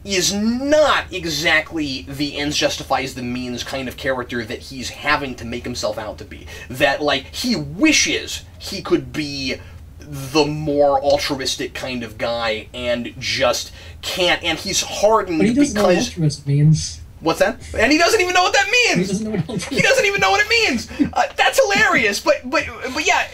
is not exactly the ends justifies the means kind of character that he's having to make himself out to be. That, like, he wishes he could be the more altruistic kind of guy, and just can't, and he's hardened but he doesn't know what altruist means. What's that? And he doesn't even know what that means. He doesn't even know what it means. That's hilarious. But yeah.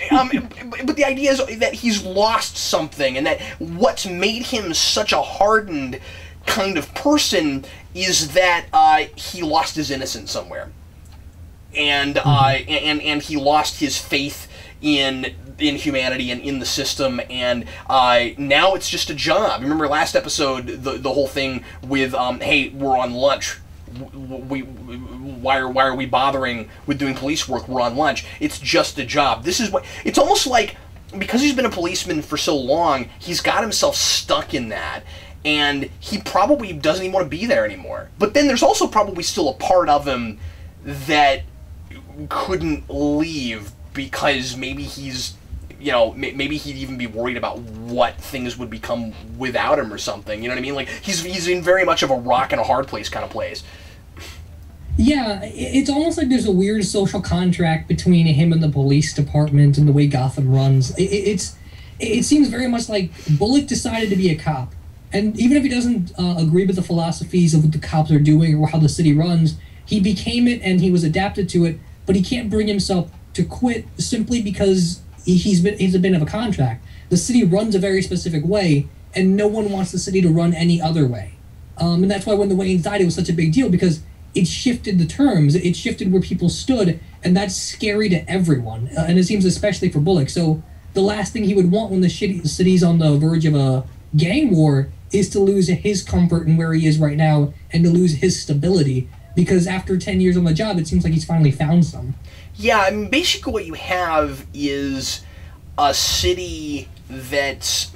But the idea is that he's lost something, and that what's made him such a hardened kind of person is that he lost his innocence somewhere, and and he lost his faith in humanity and in the system, and now it's just a job. Remember last episode, the whole thing with hey, we're on lunch. Why are we bothering with doing police work? We're on lunch. It's just a job. This is what it's almost like, because he's been a policeman for so long, he's got himself stuck in that, and he probably doesn't even want to be there anymore. But then there's also probably still a part of him that couldn't leave, because maybe he's, you know, maybe he'd even be worried about what things would become without him or something. You know what I mean? Like, he's in very much of a rock and a hard place kind of place. Yeah, it's almost like there's a weird social contract between him and the police department and the way Gotham runs. It seems very much like Bullock decided to be a cop, and even if he doesn't agree with the philosophies of what the cops are doing or how the city runs, he became it and he was adapted to it, but he can't bring himself to quit simply because he's a bit of a contract. The city runs a very specific way, and no one wants the city to run any other way. And that's why when the Waynes died, it was such a big deal, because it shifted the terms, it shifted where people stood, and that's scary to everyone. And it seems especially for Bullock. So the last thing he would want when the city's on the verge of a gang war is to lose his comfort in where he is right now, and to lose his stability, because after 10 years on the job, it seems like he's finally found some. Yeah, I mean, basically what you have is a city that's...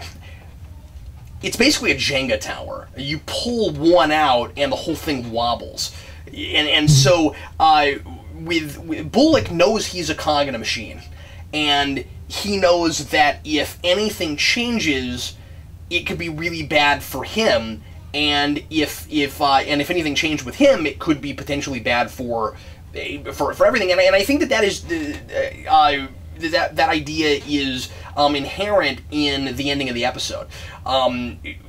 It's basically a Jenga tower. You pull one out, and the whole thing wobbles. And so, with Bullock knows he's a cog in a machine. And he knows that if anything changes, it could be really bad for him. And if anything changed with him, it could be potentially bad for everything, and I think that is that idea is inherent in the ending of the episode.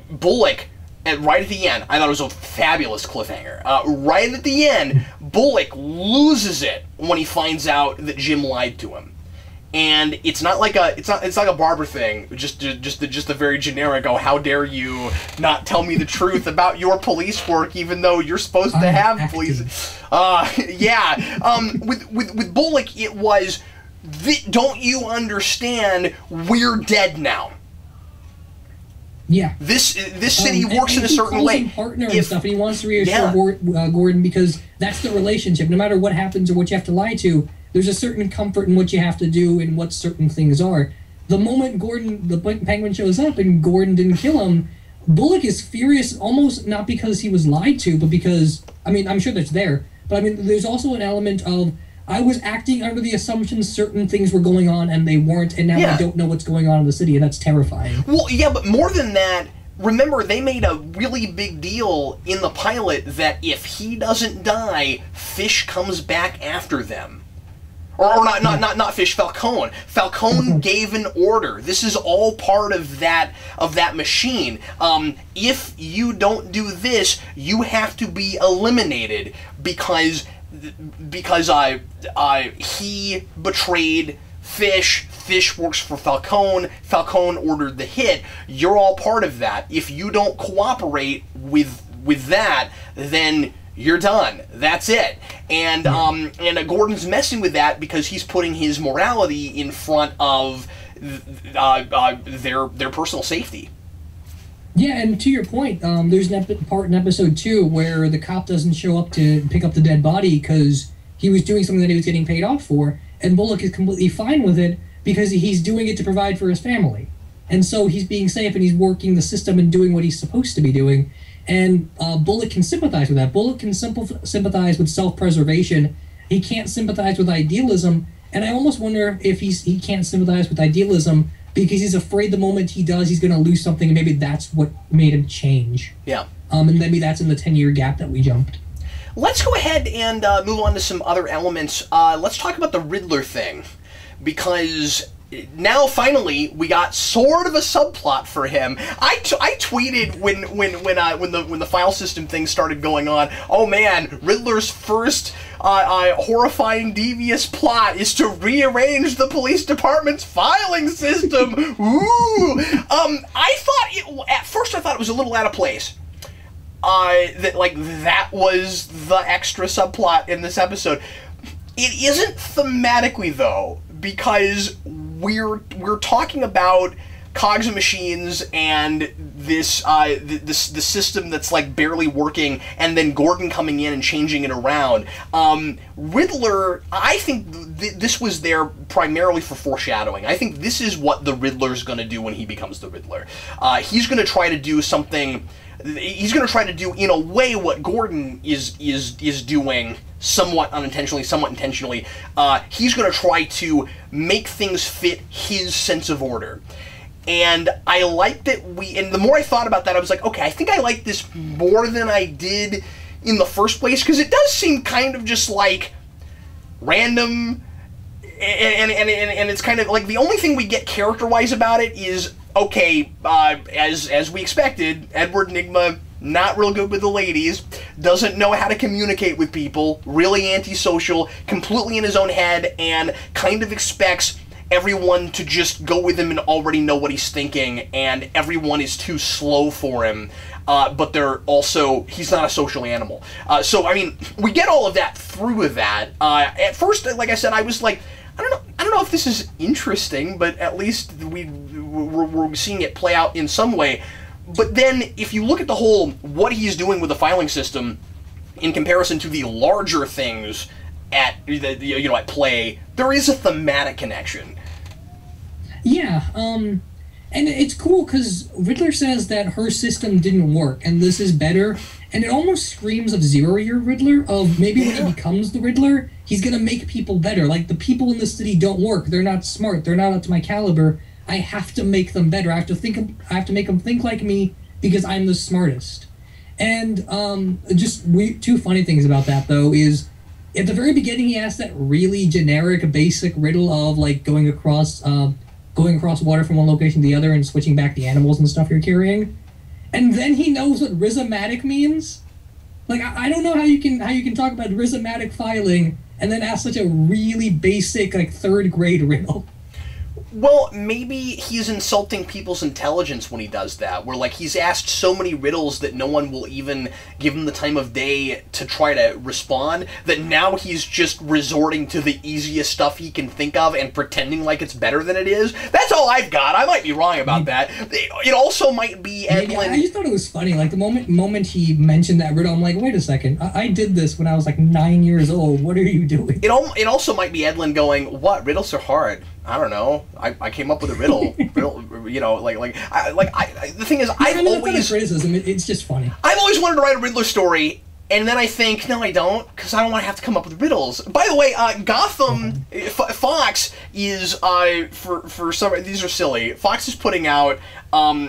Bullock, right at the end, I thought it was a fabulous cliffhanger. Right at the end, Bullock loses it when he finds out that Jim lied to him. And it's not like a Barbara thing, just a very generic, oh, how dare you not tell me the truth about your police work, even though you're supposed to have police. With Bullock, it was, don't you understand, we're dead now. Yeah. This city works in a certain way. He calls him partner and stuff, and he wants to reassure Gordon, because that's the relationship. No matter what happens or what you have to lie to, there's a certain comfort in what you have to do and what certain things are. The moment the Penguin shows up and Gordon didn't kill him, Bullock is furious, almost not because he was lied to, but because, I mean, I'm sure that's there, but I mean, there's also an element of, I was acting under the assumption certain things were going on and they weren't, and now I don't know what's going on in the city, and that's terrifying. Well, yeah, but more than that, remember, they made a really big deal in the pilot that if he doesn't die, Fish comes back after them. Or not Fish, Falcone. Falcone gave an order. This is all part of that machine. If you don't do this, you have to be eliminated because he betrayed Fish. Fish works for Falcone. Falcone ordered the hit. You're all part of that. If you don't cooperate with that, then you're done. That's it. And Gordon's messing with that because he's putting his morality in front of their personal safety. Yeah, and to your point, there's an part in episode 2 where the cop doesn't show up to pick up the dead body because he was doing something that he was getting paid off for, and Bullock is completely fine with it because he's doing it to provide for his family. And so he's being safe and he's working the system and doing what he's supposed to be doing. And Bullock can sympathize with that. Bullock can sympathize with self-preservation. He can't sympathize with idealism. And I almost wonder if he can't sympathize with idealism because he's afraid the moment he does, he's going to lose something, and maybe that's what made him change. Yeah. And maybe that's in the 10-year gap that we jumped. Let's go ahead and move on to some other elements. Let's talk about the Riddler thing. Because now finally we got sort of a subplot for him. I tweeted when the file system thing started going on. Oh man, Riddler's first horrifying, devious plot is to rearrange the police department's filing system. Ooh. At first I thought it was a little out of place. That was the extra subplot in this episode. It isn't thematically though, because we're talking about cogs and machines and this the system that's like barely working, and then Gordon coming in and changing it around. Riddler, I think this was there primarily for foreshadowing. I think this is what the Riddler's going to do when he becomes the Riddler. He's going to try to do something. He's going to try to do in a way what Gordon is doing, somewhat unintentionally, somewhat intentionally. He's going to try to make things fit his sense of order. And I like that and the more I thought about that, I was like, okay, I think I like this more than I did in the first place, because it does seem kind of just like random, and it's kind of like the only thing we get character-wise about it is, okay, as we expected, Edward Nygma, not real good with the ladies, doesn't know how to communicate with people, really antisocial, completely in his own head, and kind of expects everyone to just go with him and already know what he's thinking, and everyone is too slow for him, but he's not a social animal. So, I mean, we get all of that through that. At first, like I said, I was like, I don't know if this is interesting, but at least we're seeing it play out in some way. But then, if you look at the whole, what he's doing with the filing system, in comparison to the larger things at play, there is a thematic connection. Yeah, and it's cool because Riddler says that her system didn't work, and this is better, and it almost screams of Zero-Year Riddler, of maybe when he becomes the Riddler, he's gonna make people better. Like, the people in the city don't work, they're not smart, they're not up to my caliber, I have to make them better, I have to make them think like me, because I'm the smartest. And, two funny things about that, though, is at the very beginning he asked that really generic, basic riddle of, like, going across water from one location to the other and switching back the animals and stuff you're carrying. And then he knows what rhizomatic means. Like, I don't know how you can talk about rhizomatic filing and then ask such a really basic, like, third grade riddle. Well, maybe he's insulting people's intelligence when he does that, where, like, he's asked so many riddles that no one will even give him the time of day to try to respond, that now he's just resorting to the easiest stuff he can think of and pretending like it's better than it is. That's all I've got. I might be wrong about that. It also might be Edlin. I just thought it was funny. Like, the moment he mentioned that riddle, I'm like, wait a second. I did this when I was, like, 9 years old. What are you doing? It also might be Edlin going, what? Riddles are hard. I don't know. I came up with a riddle. The thing is, I've always criticism. It's just funny. I've always wanted to write a Riddler story, and then I think, no, I don't, because I don't want to have to come up with riddles. By the way, Gotham, Fox is for some, these are silly. Fox is putting out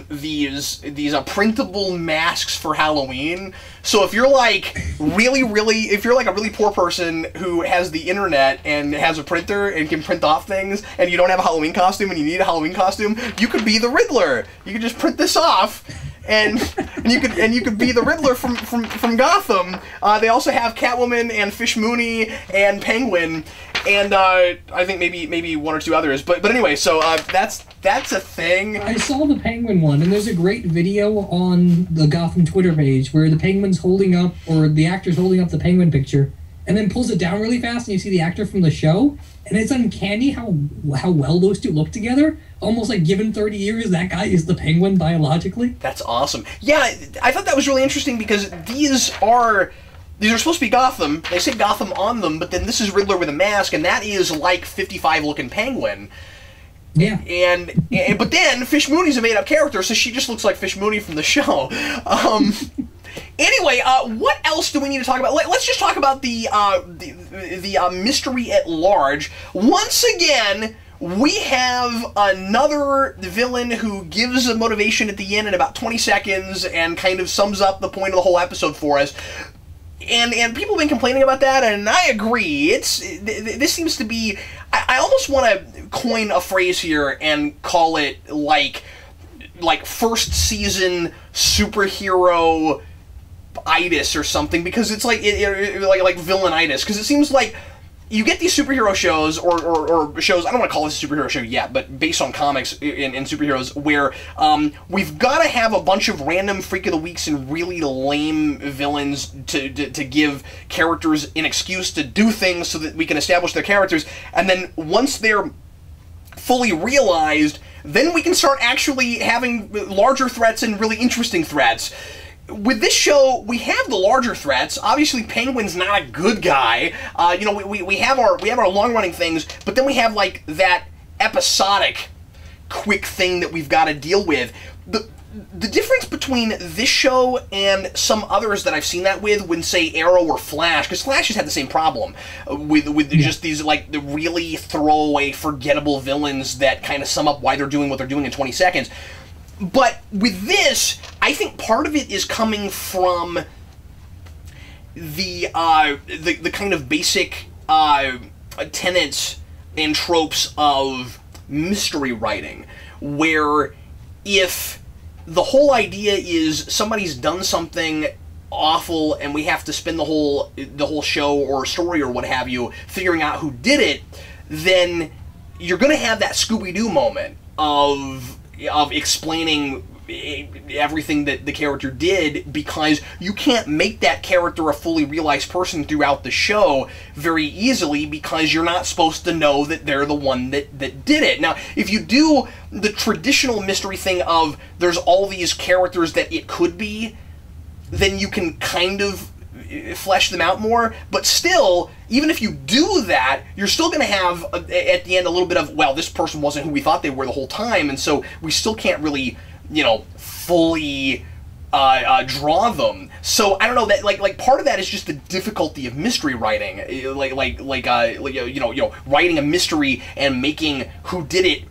these printable masks for Halloween. So if you're like if you're like a really poor person who has the internet and has a printer and can print off things, and you don't have a Halloween costume and you need a Halloween costume, you could be the Riddler. You could just print this off. And you could be the Riddler from Gotham. They also have Catwoman and Fish Mooney and Penguin, and I think maybe one or two others. But anyway, so that's a thing. I saw the Penguin one, and there's a great video on the Gotham Twitter page where the Penguin's holding up, or the actor's holding up the Penguin picture, and then pulls it down really fast, and you see the actor from the show, and it's uncanny how well those two look together. Almost like, given 30 years, that guy is the Penguin biologically. That's awesome. Yeah, I thought that was really interesting because these are supposed to be Gotham. They say Gotham on them, but then this is Riddler with a mask, and that is like 55-looking Penguin. Yeah. But then Fish Mooney's a made-up character, so she just looks like Fish Mooney from the show. Anyway, what else do we need to talk about? Let's just talk about the mystery at large. Once again, we have another villain who gives a motivation at the end in about 20 seconds and kind of sums up the point of the whole episode for us. And people have been complaining about that, and I agree. This seems to be... I almost want to coin a phrase here and call it, like first season superhero-itis or something, because it's like villainitis, because it seems like you get these superhero shows, or shows, I don't want to call this a superhero show yet, but based on comics and superheroes, where we've got to have a bunch of random Freak of the Weeks and really lame villains to give characters an excuse to do things so that we can establish their characters, and then once they're fully realized, then we can start actually having larger threats and really interesting threats. With this show, we have the larger threats. Obviously, Penguin's not a good guy. You know, we have our long-running things, but then we have, like, that episodic, quick thing that we've got to deal with. The difference between this show and some others that I've seen that with, when, say, Arrow or Flash, because Flash has had the same problem with just these, like, the really throwaway, forgettable villains that kind of sum up why they're doing what they're doing in 20 seconds. But with this, I think part of it is coming from the kind of basic tenets and tropes of mystery writing, where if the whole idea is somebody's done something awful and we have to spend the whole show or story or what have you figuring out who did it, then you're going to have that Scooby-Doo moment of explaining everything that the character did, because you can't make that character a fully realized person throughout the show very easily, because you're not supposed to know that they're the one that did it. Now, if you do the traditional mystery thing of there's all these characters that it could be, then you can kind of flesh them out more, but still, even if you do that, you're still going to have, at the end, a little bit of, well, this person wasn't who we thought they were the whole time, and so we still can't really, you know, fully draw them. So, I don't know, that, like part of that is just the difficulty of mystery writing, writing a mystery and making who did it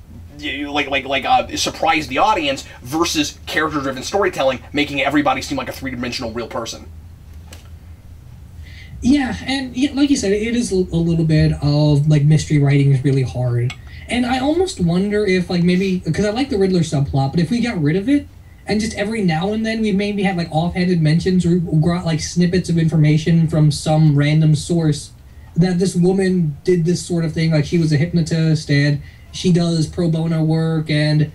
surprise the audience, versus character-driven storytelling, making everybody seem like a three-dimensional real person. Yeah, and like you said, it is a little bit of, like, mystery writing is really hard. And I almost wonder if, like, maybe, because I like the Riddler subplot, but if we got rid of it, and just every now and then we maybe have, like, offhanded mentions or got, like, snippets of information from some random source that this woman did this sort of thing, like she was a hypnotist and she does pro bono work, and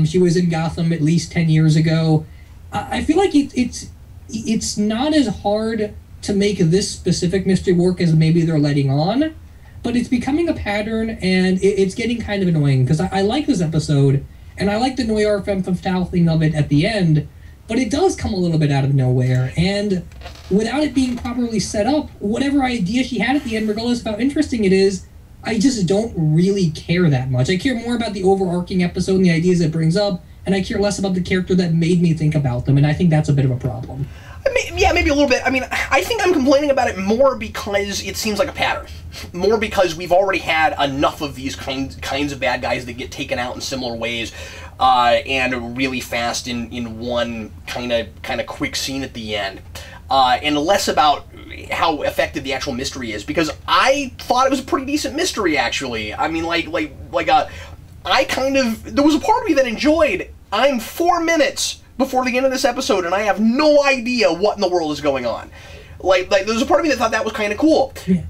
she was in Gotham at least 10 years ago. I feel like it's not as hard to make this specific mystery work as maybe they're letting on, but it's becoming a pattern, and it's getting kind of annoying, because I like this episode, and I like the noir femme fatale thing of it at the end, but it does come a little bit out of nowhere, and without it being properly set up, whatever idea she had at the end, regardless of how interesting it is, I just don't really care that much. I care more about the overarching episode and the ideas it brings up, and I care less about the character that made me think about them, and I think that's a bit of a problem. Yeah, maybe a little bit. I mean, I think I'm complaining about it more because it seems like a pattern. More because we've already had enough of these kinds of bad guys that get taken out in similar ways, and really fast in one kind of quick scene at the end. And less about how effective the actual mystery is, because I thought it was a pretty decent mystery, actually. I mean, there was a part of me that enjoyed, I'm 4 minutes before the end of this episode, and I have no idea what in the world is going on. Like there's a part of me that thought that was kind of cool. Yeah.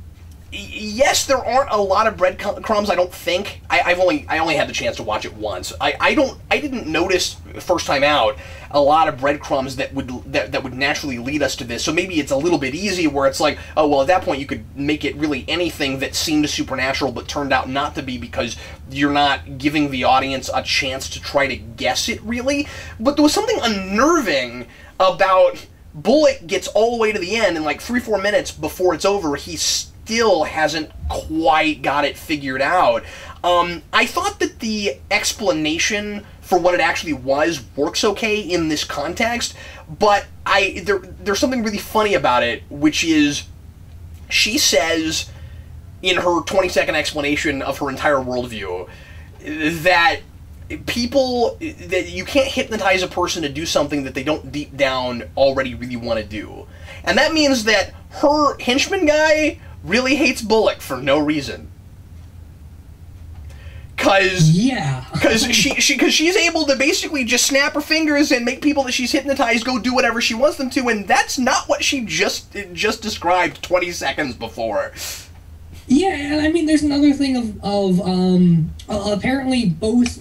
Yes, there aren't a lot of breadcrumbs, I don't think. I only had the chance to watch it once. I didn't notice first time out a lot of breadcrumbs that would naturally lead us to this. So maybe it's a little bit easy, where it's like, oh well, at that point you could make it really anything that seemed supernatural but turned out not to be, because you're not giving the audience a chance to try to guess it really. But there was something unnerving about Bullock gets all the way to the end, and like 3-4 minutes before it's over, he's still hasn't quite got it figured out. I thought that the explanation for what it actually was works okay in this context, but there's something really funny about it, which is she says in her 20-second explanation of her entire worldview that you can't hypnotize a person to do something that they don't deep down already really want to do. And that means that her henchman guy really hates Bullock for no reason. Cause she's able to basically just snap her fingers and make people that she's hypnotized go do whatever she wants them to, and that's not what she just described 20 seconds before. Yeah, and I mean, there's another thing of apparently both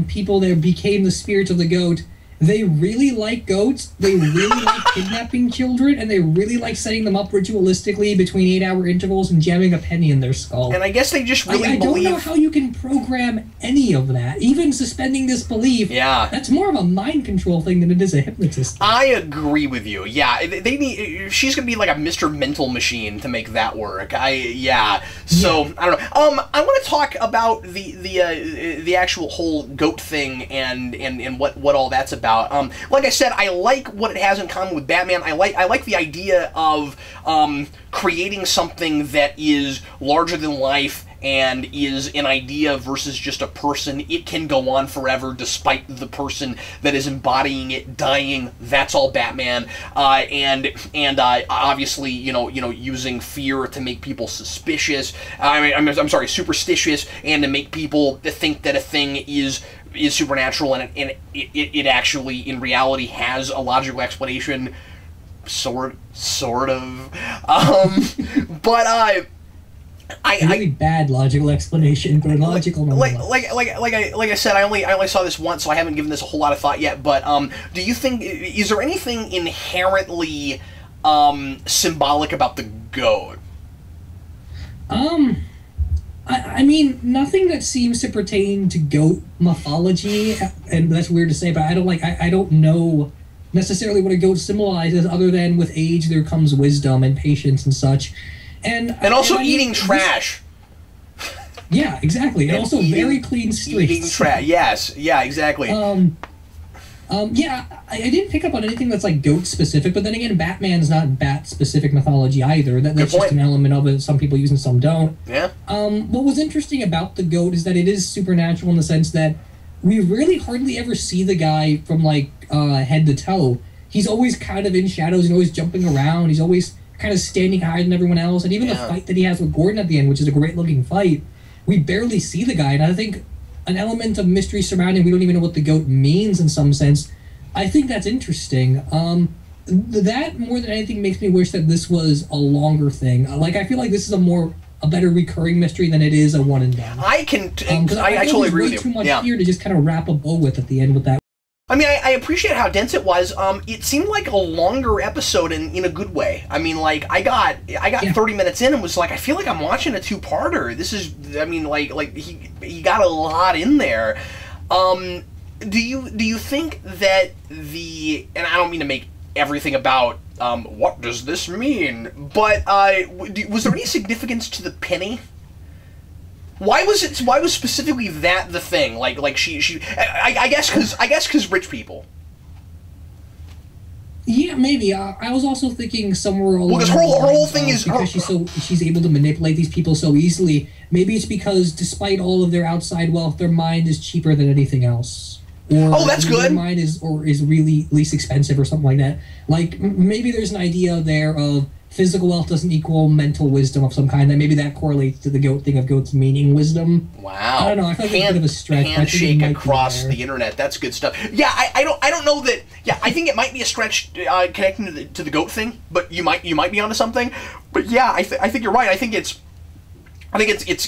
people that became the spirits of the goat, they really like goats, they really like kidnapping children, and they really like setting them up ritualistically between 8-hour intervals and jamming a penny in their skull. And I guess they just really believe... I don't know how you can program any of that. Even suspending disbelief, that's more of a mind control thing than it is a hypnotist. I agree with you. Yeah, they need... She's going to be like a Mr. Mental Machine to make that work. So, I don't know. I want to talk about the actual whole goat thing and what all that's about. Like I said, I like what it has in common with Batman. I like the idea of creating something that is larger than life and is an idea versus just a person. It can go on forever despite the person that is embodying it dying. That's all Batman. And obviously, using fear to make people suspicious. I'm sorry, superstitious, and to make people think that a thing is supernatural, and it actually, in reality, has a logical explanation, sort of. But a really bad logical explanation, but logical. Like I said, I only saw this once, so I haven't given this a whole lot of thought yet. But do you think, is there anything inherently symbolic about the goat? I mean, nothing that seems to pertain to goat mythology, and that's weird to say, but I don't know necessarily what a goat symbolizes, other than with age there comes wisdom and patience and such. And also eating trash. Yeah, exactly. And also very clean streets. Eating trash, yes. Yeah, exactly. Yeah, I didn't pick up on anything that's like goat specific, but then again, Batman's not bat specific mythology either. That's just an element of it. Some people use and some don't. Yeah. What was interesting about the goat is that it is supernatural in the sense that we really hardly ever see the guy from head to toe. He's always kind of in shadows and always jumping around. He's always kind of standing higher than everyone else. And even the fight that he has with Gordon at the end, which is a great looking fight, we barely see the guy. And I think an element of mystery surrounding, we don't even know what the goat means in some sense. I think that's interesting. That, more than anything, makes me wish that this was a longer thing. I feel like this is a better recurring mystery than it is a one and done. I totally agree with you. Way too much here to just kind of wrap a bow with at the end with that. I mean, I appreciate how dense it was. It seemed like a longer episode in a good way. I mean, I got 30 minutes in and was like, I feel like I'm watching a two-parter. This is, I mean, he got a lot in there. Do you think that and I don't mean to make everything about what does this mean, but was there any significance to the penny? Why was specifically that the thing? I guess because rich people. Yeah, maybe. I was also thinking somewhere along because her whole thing is because she's able to manipulate these people so easily. Maybe it's because despite all of their outside wealth, their mind is cheaper than anything else. Or that's good. Their mind is really least expensive or something like that. Maybe there's an idea there of physical wealth doesn't equal mental wisdom of some kind. That maybe that correlates to the goat thing of goats meaning wisdom. Wow. I don't know. I feel like it's a bit of a stretch. Handshake across the internet. That's good stuff. Yeah, I don't know that. Yeah, I think it might be a stretch connecting to the goat thing, but you might be onto something. But yeah, I think you're right. I think it's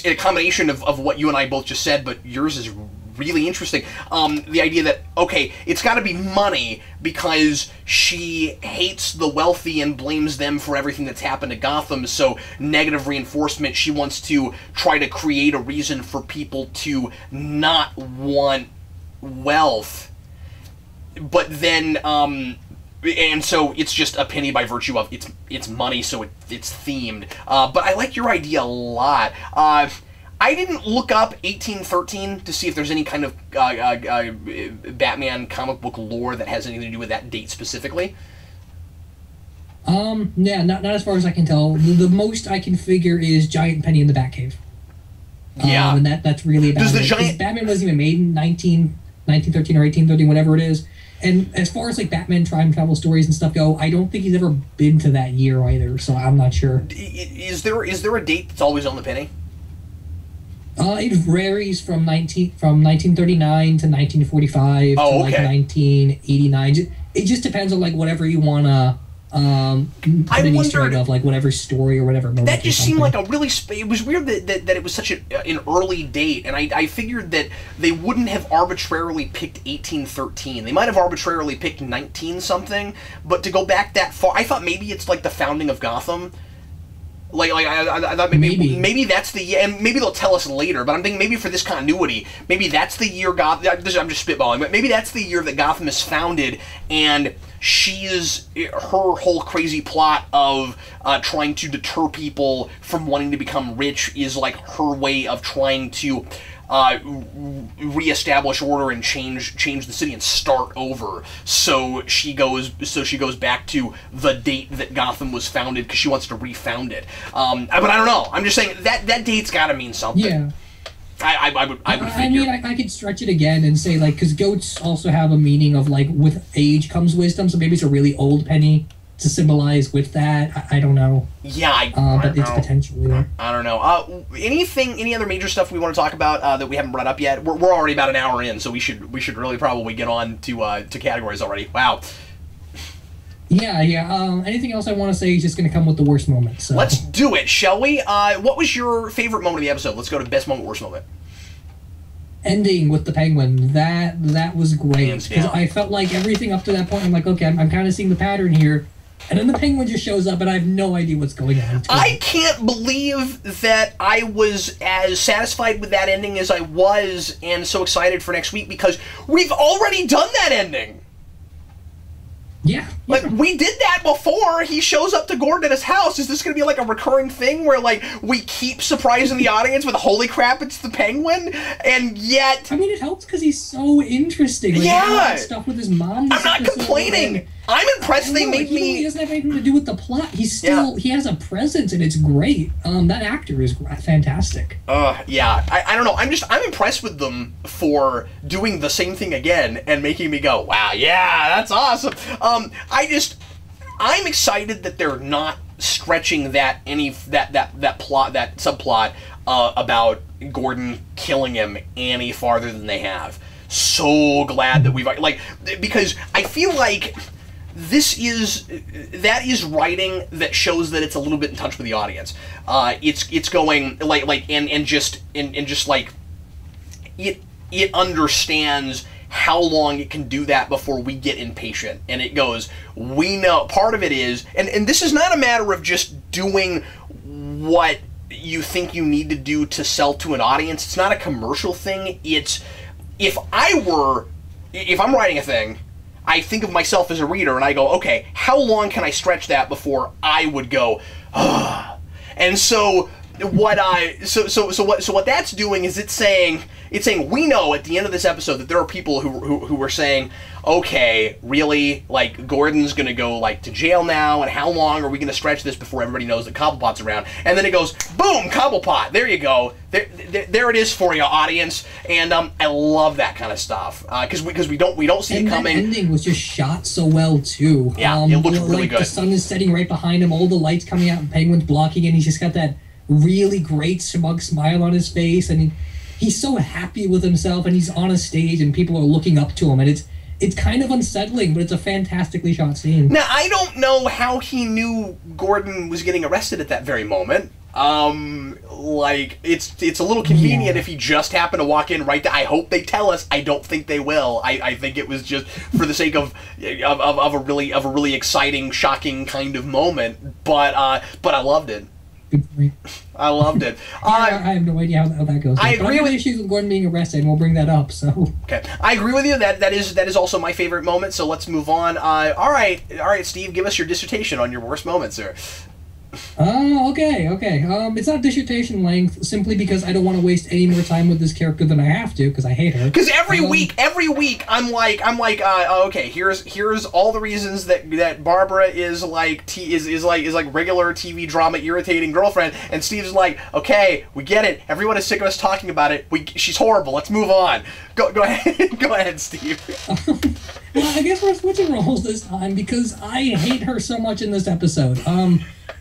a combination of what you and I both just said, but yours is really interesting. The idea that, okay, it's got to be money because she hates the wealthy and blames them for everything that's happened to Gotham, so negative reinforcement, she wants to try to create a reason for people to not want wealth. But then, and so it's just a penny by virtue of it's money, so it's themed. But I like your idea a lot. I didn't look up 1813 to see if there's any kind of Batman comic book lore that has anything to do with that date specifically. Yeah, not as far as I can tell. The most I can figure is Giant Penny in the Batcave. Yeah. And that's really about it. Batman wasn't even made in 1913 or 1813, whatever it is. And as far as like Batman time travel stories and stuff go, I don't think he's ever been to that year either, so I'm not sure. Is there a date that's always on the penny? It varies from 1939 to 1945 to like 1989. It just depends on like whatever you wanna put an Easter egg of, like whatever story or whatever. That just seemed like a really. It was weird that it was such an early date, and I figured that they wouldn't have arbitrarily picked 1813. They might have arbitrarily picked 19 something, but to go back that far, I thought maybe it's like the founding of Gotham. I thought maybe that's the year, and maybe they'll tell us later, but I'm thinking maybe for this continuity, maybe that's the year Gotham, I'm just spitballing, but maybe that's the year that Gotham is founded, and her whole crazy plot of trying to deter people from wanting to become rich is like her way of trying to reestablish order and change the city and start over. So she goes back to the date that Gotham was founded because she wants to refound it. But I don't know. I'm just saying that date's got to mean something. Yeah. I would figure. I mean, I could stretch it again and say, like, because goats also have a meaning of, like, with age comes wisdom, so maybe it's a really old penny to symbolize with that. I don't know. Yeah, I but don't it's know. Potentially there. I don't know. Any other major stuff we want to talk about that we haven't brought up yet? We're already about an hour in, so we should really probably get on to categories already. Wow. Yeah. Anything else I want to say is just going to come with the worst moment. So. Let's do it, shall we? What was your favorite moment of the episode? Let's go to best moment, worst moment. Ending with the Penguin. That was great. Because I felt like everything up to that point, I'm like, okay, I'm kind of seeing the pattern here. And then the Penguin just shows up, and I have no idea what's going on. I can't believe that I was as satisfied with that ending as I was, and so excited for next week, because we've already done that ending. Yeah. Like, we did that before. He shows up to Gordon at his house. Is this going to be like a recurring thing where, like, we keep surprising the audience with, holy crap, it's the Penguin? And yet... I mean, it helps because he's so interesting. Like, yeah! All that stuff with his mom. I'm not complaining. I'm impressed they made me... He doesn't have anything to do with the plot. He's still... Yeah. He has a presence, and it's great. That actor is fantastic. Yeah. I don't know. I'm impressed with them for doing the same thing again and making me go, wow, yeah, that's awesome. I'm excited that they're not stretching that subplot about Gordon killing him any farther than they have. So glad that we've, like, because I feel like that is writing that shows that it's a little bit in touch with the audience. It's going it understands how long it can do that before we get impatient. And it goes, we know, part of it is, and this is not a matter of just doing what you think you need to do to sell to an audience. It's not a commercial thing. It's, if I'm writing a thing, I think of myself as a reader and I go, okay, how long can I stretch that before I would go, ah. And so what that's doing is it's saying we know at the end of this episode that there are people who are saying, okay, really, like, Gordon's gonna go, like, to jail now, and how long are we gonna stretch this before everybody knows that Cobblepot's around? And then it goes, boom, Cobblepot, there you go, there it is for you, audience. And I love that kind of stuff because we don't see it coming. And that ending was just shot so well too. Yeah, it looks really good. The sun is setting right behind him, all the lights coming out, and Penguin's blocking, and he's just got that really great smug smile on his face, and he's so happy with himself, and he's on a stage and people are looking up to him, and it's kind of unsettling, but it's a fantastically shot scene. Now, I don't know how he knew Gordon was getting arrested at that very moment. Like, it's a little convenient if he just happened to walk in right there. I hope they tell us. I don't think they will. I think it was just for the sake of a really exciting, shocking kind of moment. But I loved it. Good point. I loved it. I have no idea how that goes. I agree with issues with Gordon being arrested, and we'll bring that up. So okay, I agree with you. That is also my favorite moment. So let's move on. All right, Steve, give us your dissertation on your worst moments, sir. Oh, okay. It's not dissertation length simply because I don't want to waste any more time with this character than I have to because I hate her. Because every week, I'm like, okay, here's all the reasons that Barbara is like regular TV drama irritating girlfriend, and Steve's like, okay, we get it. Everyone is sick of us talking about it. She's horrible. Let's move on. Go ahead, Steve. Well, I guess we're switching roles this time because I hate her so much in this episode.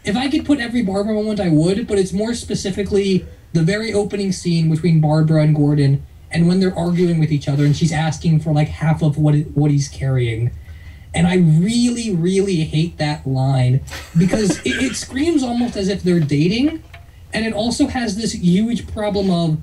If I could put every Barbara moment, I would, but it's more specifically the very opening scene between Barbara and Gordon, and when they're arguing with each other, and she's asking for like half of what he's carrying. And I really, really hate that line because it screams almost as if they're dating, and it also has this huge problem of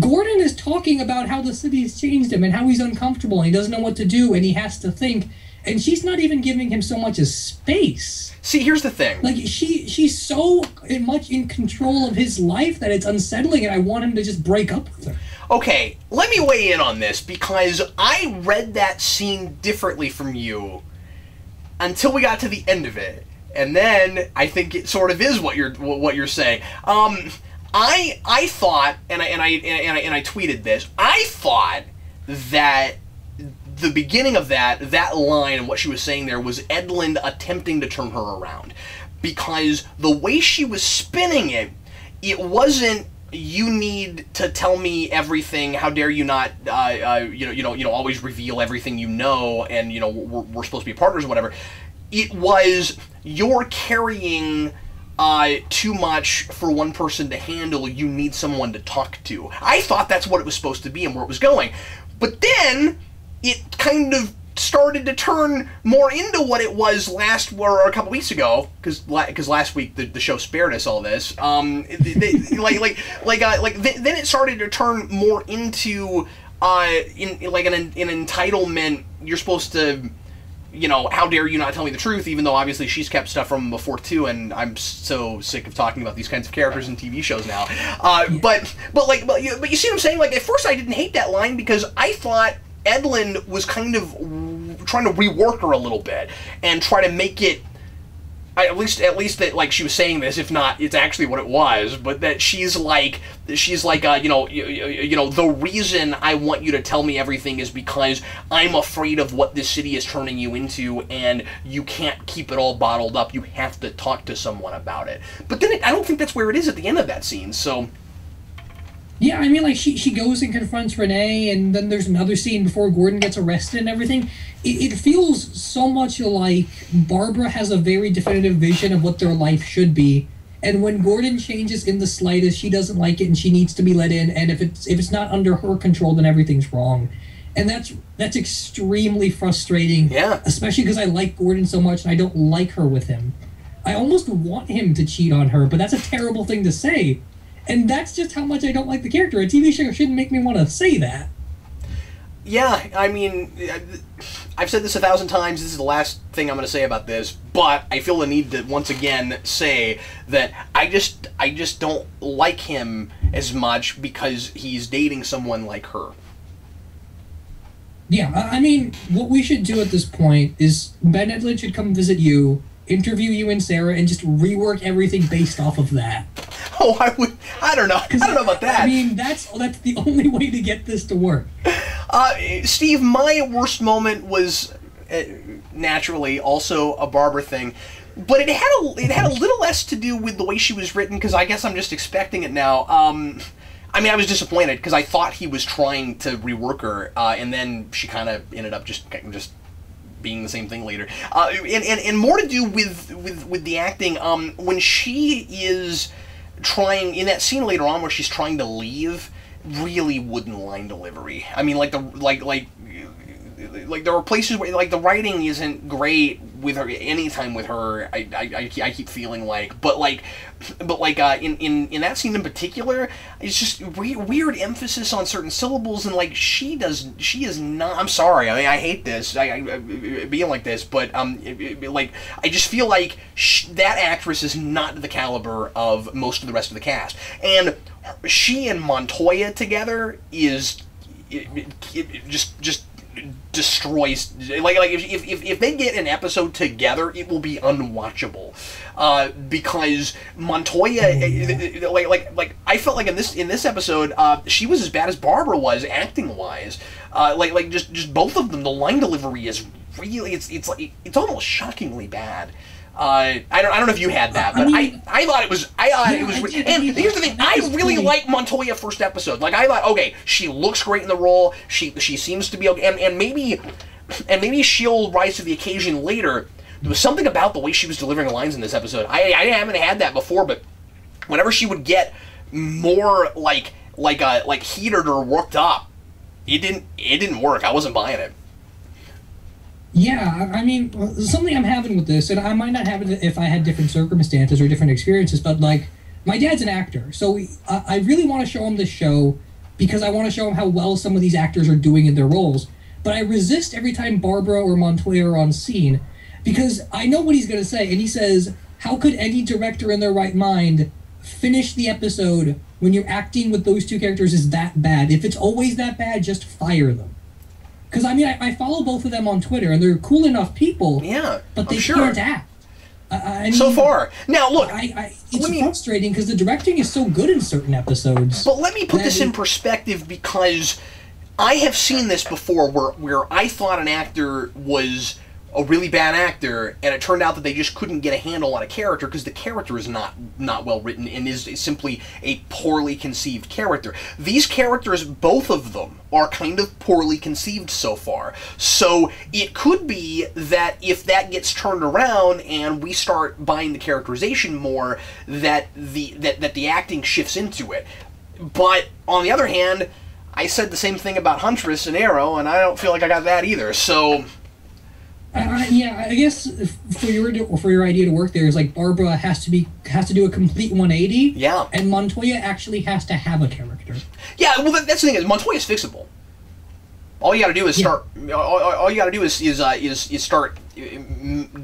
Gordon is talking about how the city's changed him and how he's uncomfortable and he doesn't know what to do and he has to think, and she's not even giving him so much as space. See, here's the thing. Like, she's so much in control of his life that it's unsettling, and I want him to just break up with her. Okay, let me weigh in on this because I read that scene differently from you until we got to the end of it, and then I think it sort of is what you're saying. I thought, and I tweeted this. I thought that the beginning of that line and what she was saying there was Edlund attempting to turn her around, because the way she was spinning it, it wasn't, you need to tell me everything. How dare you not, always reveal everything you know, and we're supposed to be partners or whatever. It was, you're carrying too much for one person to handle. You need someone to talk to. I thought that's what it was supposed to be and where it was going, but then it kind of started to turn more into what it was a couple weeks ago, because last week the show spared us all this. Then it started to turn more into an entitlement. You're supposed to, how dare you not tell me the truth, even though obviously she's kept stuff from before too, and I'm so sick of talking about these kinds of characters in TV shows now. But you see what I'm saying? Like, at first I didn't hate that line because I thought Edlund was kind of trying to rework her a little bit and try to make it, at least that, like, she was saying this, if not it's actually what it was, but that she's like the reason I want you to tell me everything is because I'm afraid of what this city is turning you into, and you can't keep it all bottled up. You have to talk to someone about it. But then I don't think that's where it is at the end of that scene. So yeah, I mean, like, she goes and confronts Renee, and then there's another scene before Gordon gets arrested and everything. It feels so much like Barbara has a very definitive vision of what their life should be, and when Gordon changes in the slightest, she doesn't like it and she needs to be let in, and if it's not under her control, then everything's wrong. And that's extremely frustrating. Yeah. Especially because I like Gordon so much and I don't like her with him. I almost want him to cheat on her, but that's a terrible thing to say. And that's just how much I don't like the character. A TV show shouldn't make me want to say that. Yeah, I mean, I've said this 1,000 times. This is the last thing I'm going to say about this, but I feel the need to once again say that I just don't like him as much because he's dating someone like her. Yeah, I mean, what we should do at this point is Ben Edlund should come visit you, interview you and Sarah, and just rework everything based off of that. Oh, I don't know about that. I mean, that's the only way to get this to work. Steve, my worst moment was naturally also a Barbara thing, but it had a little less to do with the way she was written, because I guess I'm just expecting it now. I mean, I was disappointed because I thought he was trying to rework her, and then she kind of ended up just being the same thing later. And more to do with the acting. When she is trying, in that scene later on where she's trying to leave, really wooden line delivery. I mean, like there are places where, like, the writing isn't great with her, anytime with her, I keep feeling like, but in that scene in particular, it's just weird emphasis on certain syllables, and like she is not, I'm sorry, I mean, I hate this, I being like this, but like, I just feel like that actress is not the caliber of most of the rest of the cast, and she and Montoya together is just destroys, like if they get an episode together, it will be unwatchable, because Montoya, like I felt like in this episode, she was as bad as Barbara was acting wise, just both of them. The line delivery is really, it's almost shockingly bad. I don't know if you had that, but I thought it was, it was, and here's the thing, I really like Montoya first episode. Like, I thought, okay, she looks great in the role, she seems to be okay, and maybe she'll rise to the occasion later. There was something about the way she was delivering lines in this episode. I haven't had that before, but whenever she would get more like heated or worked up, it didn't work. I wasn't buying it. Yeah, I mean, something I'm having with this, and I might not have it if I had different circumstances or different experiences, but, like, my dad's an actor, so I really want to show him this show because I want to show him how well some of these actors are doing in their roles, but I resist every time Barbara or Montoya are on scene because I know what he's going to say, and he says, how could any director in their right mind finish the episode when you're acting with those two characters is that bad? If it's always that bad, just fire them. Because, I mean, I follow both of them on Twitter, and they're cool enough people, yeah, but they can't act. I mean, so far. Now, look, it's frustrating because the directing is so good in certain episodes. But let me put this in perspective, because I have seen this before where I thought an actor was a really bad actor, and it turned out that they just couldn't get a handle on a character because the character is not well written and is simply a poorly conceived character. These characters, both of them, are kind of poorly conceived so far. So it could be that if that gets turned around and we start buying the characterization more, that the acting shifts into it. But on the other hand, I said the same thing about Huntress and Arrow, and I don't feel like I got that either. So. Yeah, I guess for your idea to work there is like Barbara has to do a complete 180. Yeah. And Montoya actually has to have a character. Yeah, well that's the thing is Montoya's fixable. All you got to do is start. All you got to do is start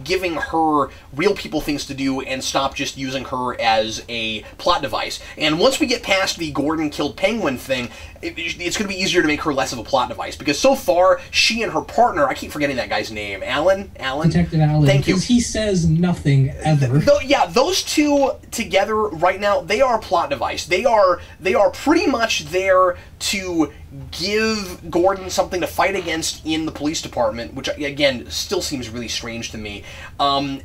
giving her real people things to do and stop just using her as a plot device. And once we get past the Gordon killed Penguin thing, it's going to be easier to make her less of a plot device, because so far she and her partner, I keep forgetting that guy's name, Alan, Detective Alan. Thank you. Because he says nothing ever. Yeah, those two together right now, they are a plot device. They are pretty much there to give Gordon something to fight against in the police department, which again still seems really strange to me, and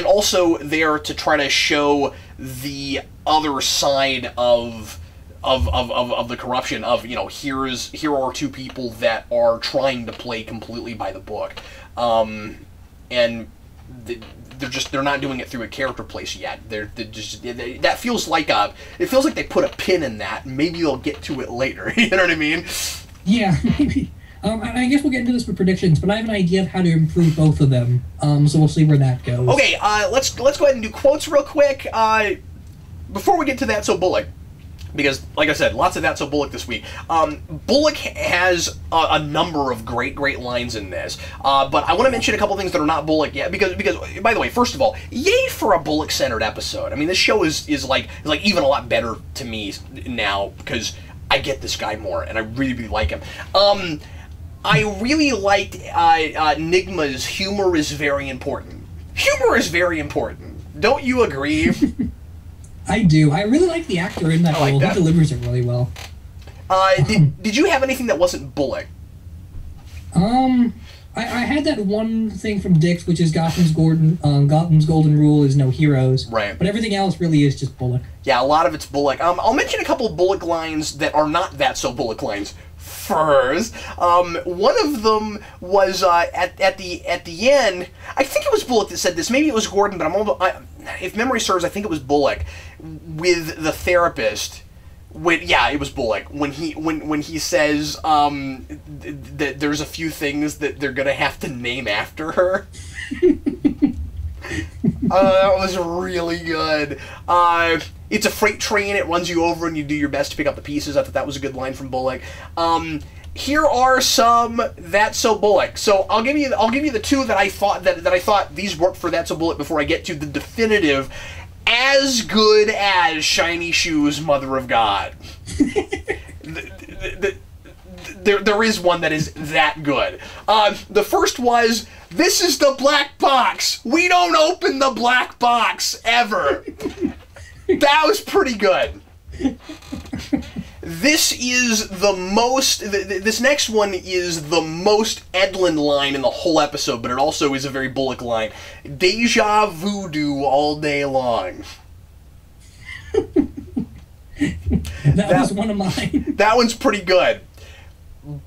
also there to try to show the other side of the corruption of, you know, here are two people that are trying to play completely by the book, and they're not doing it through a character place yet. That feels like they put a pin in that. Maybe they'll get to it later. You know what I mean? Yeah, maybe. I guess we'll get into this with predictions, but I have an idea of how to improve both of them. So we'll see where that goes. Okay, let's go ahead and do quotes real quick. Before we get to that, so Bullock. Because, like I said, lots of That's So Bullock this week. Bullock has a number of great lines in this. But I want to mention a couple things that are not Bullock yet. Because, by the way, first of all, yay for a Bullock-centered episode. I mean, this show is like even a lot better to me now, because I get this guy more, and I really like him. I really liked Nigma's humor is very important. Humor is very important. Don't you agree? I do. I really like the actor in that role. He delivers it really well. Did you have anything that wasn't Bullock? I had that one thing from Dix, which is Gotham's golden rule is no heroes. Right. But everything else really is just Bullock. Yeah, a lot of it's Bullock. I'll mention a couple of Bullock lines that are not That's So Bullock lines first. One of them was at the end. I think it was Bullock that said this. Maybe it was Gordon, but if memory serves, I think it was Bullock with the therapist. Yeah, it was Bullock when he says that there's a few things that they're gonna have to name after her. That was really good. It's a freight train. It runs you over, and you do your best to pick up the pieces. I thought that was a good line from Bullock. Here are some That's So Bullock. So I'll give you the two that I thought these worked for That's So Bullock before I get to the definitive. As good as Shiny Shoes, Mother of God. The There is one that is that good. The first was, "This is the black box. We don't open the black box ever." That was pretty good. This is the most... This next one is the most Edlund line in the whole episode, but it also is a very Bullock line. "Deja voodoo all day long." That was one of mine. That one's pretty good.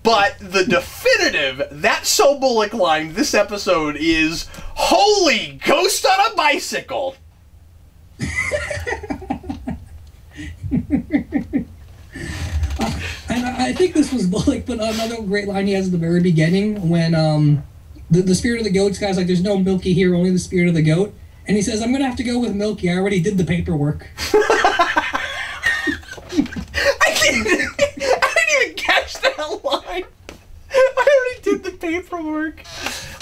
But the definitive, "That's so Bullock" line this episode is, "Holy ghost on a bicycle." And I think this was Bullock, but another great line he has at the very beginning when the spirit of the goat's guy's like, "There's no Milky here, only the spirit of the goat." And he says, "I'm going to have to go with Milky. I already did the paperwork." I didn't even catch that line. I already did the paperwork.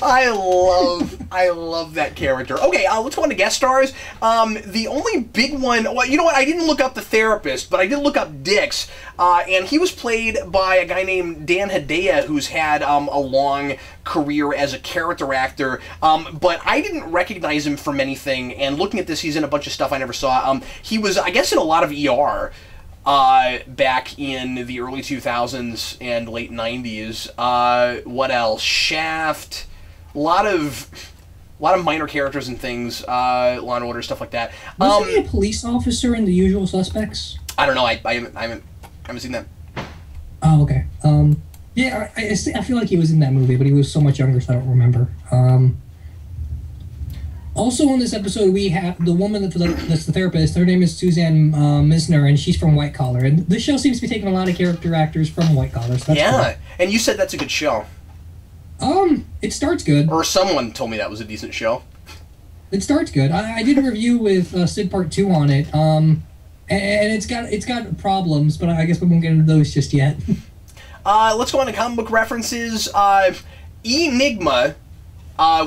I love that character. Okay, let's go on to guest stars. The only big one... Well, you know what? I didn't look up the therapist, but I did look up Dix. And he was played by a guy named Dan Hedaya, who's had a long career as a character actor. But I didn't recognize him from anything. And looking at this, he's in a bunch of stuff I never saw. He was, I guess, in a lot of ER. Back in the early 2000s and late 90s. What else? Shaft. A lot of minor characters and things. Law and Order, stuff like that. Wasn't he a police officer in The Usual Suspects? I don't know. I haven't seen that. Oh, okay. Yeah, I feel like he was in that movie, but he was so much younger, so I don't remember. Also in this episode, we have the woman that's the therapist. Her name is Suzanne Misner, and she's from White Collar. And this show seems to be taking a lot of character actors from White Collar. So that's cool. And you said that's a good show. It starts good. Or someone told me that was a decent show. It starts good. I did a review with Sid Part 2 on it, and it's got problems, but I guess we won't get into those just yet. Let's go on to comic book references. Enigma.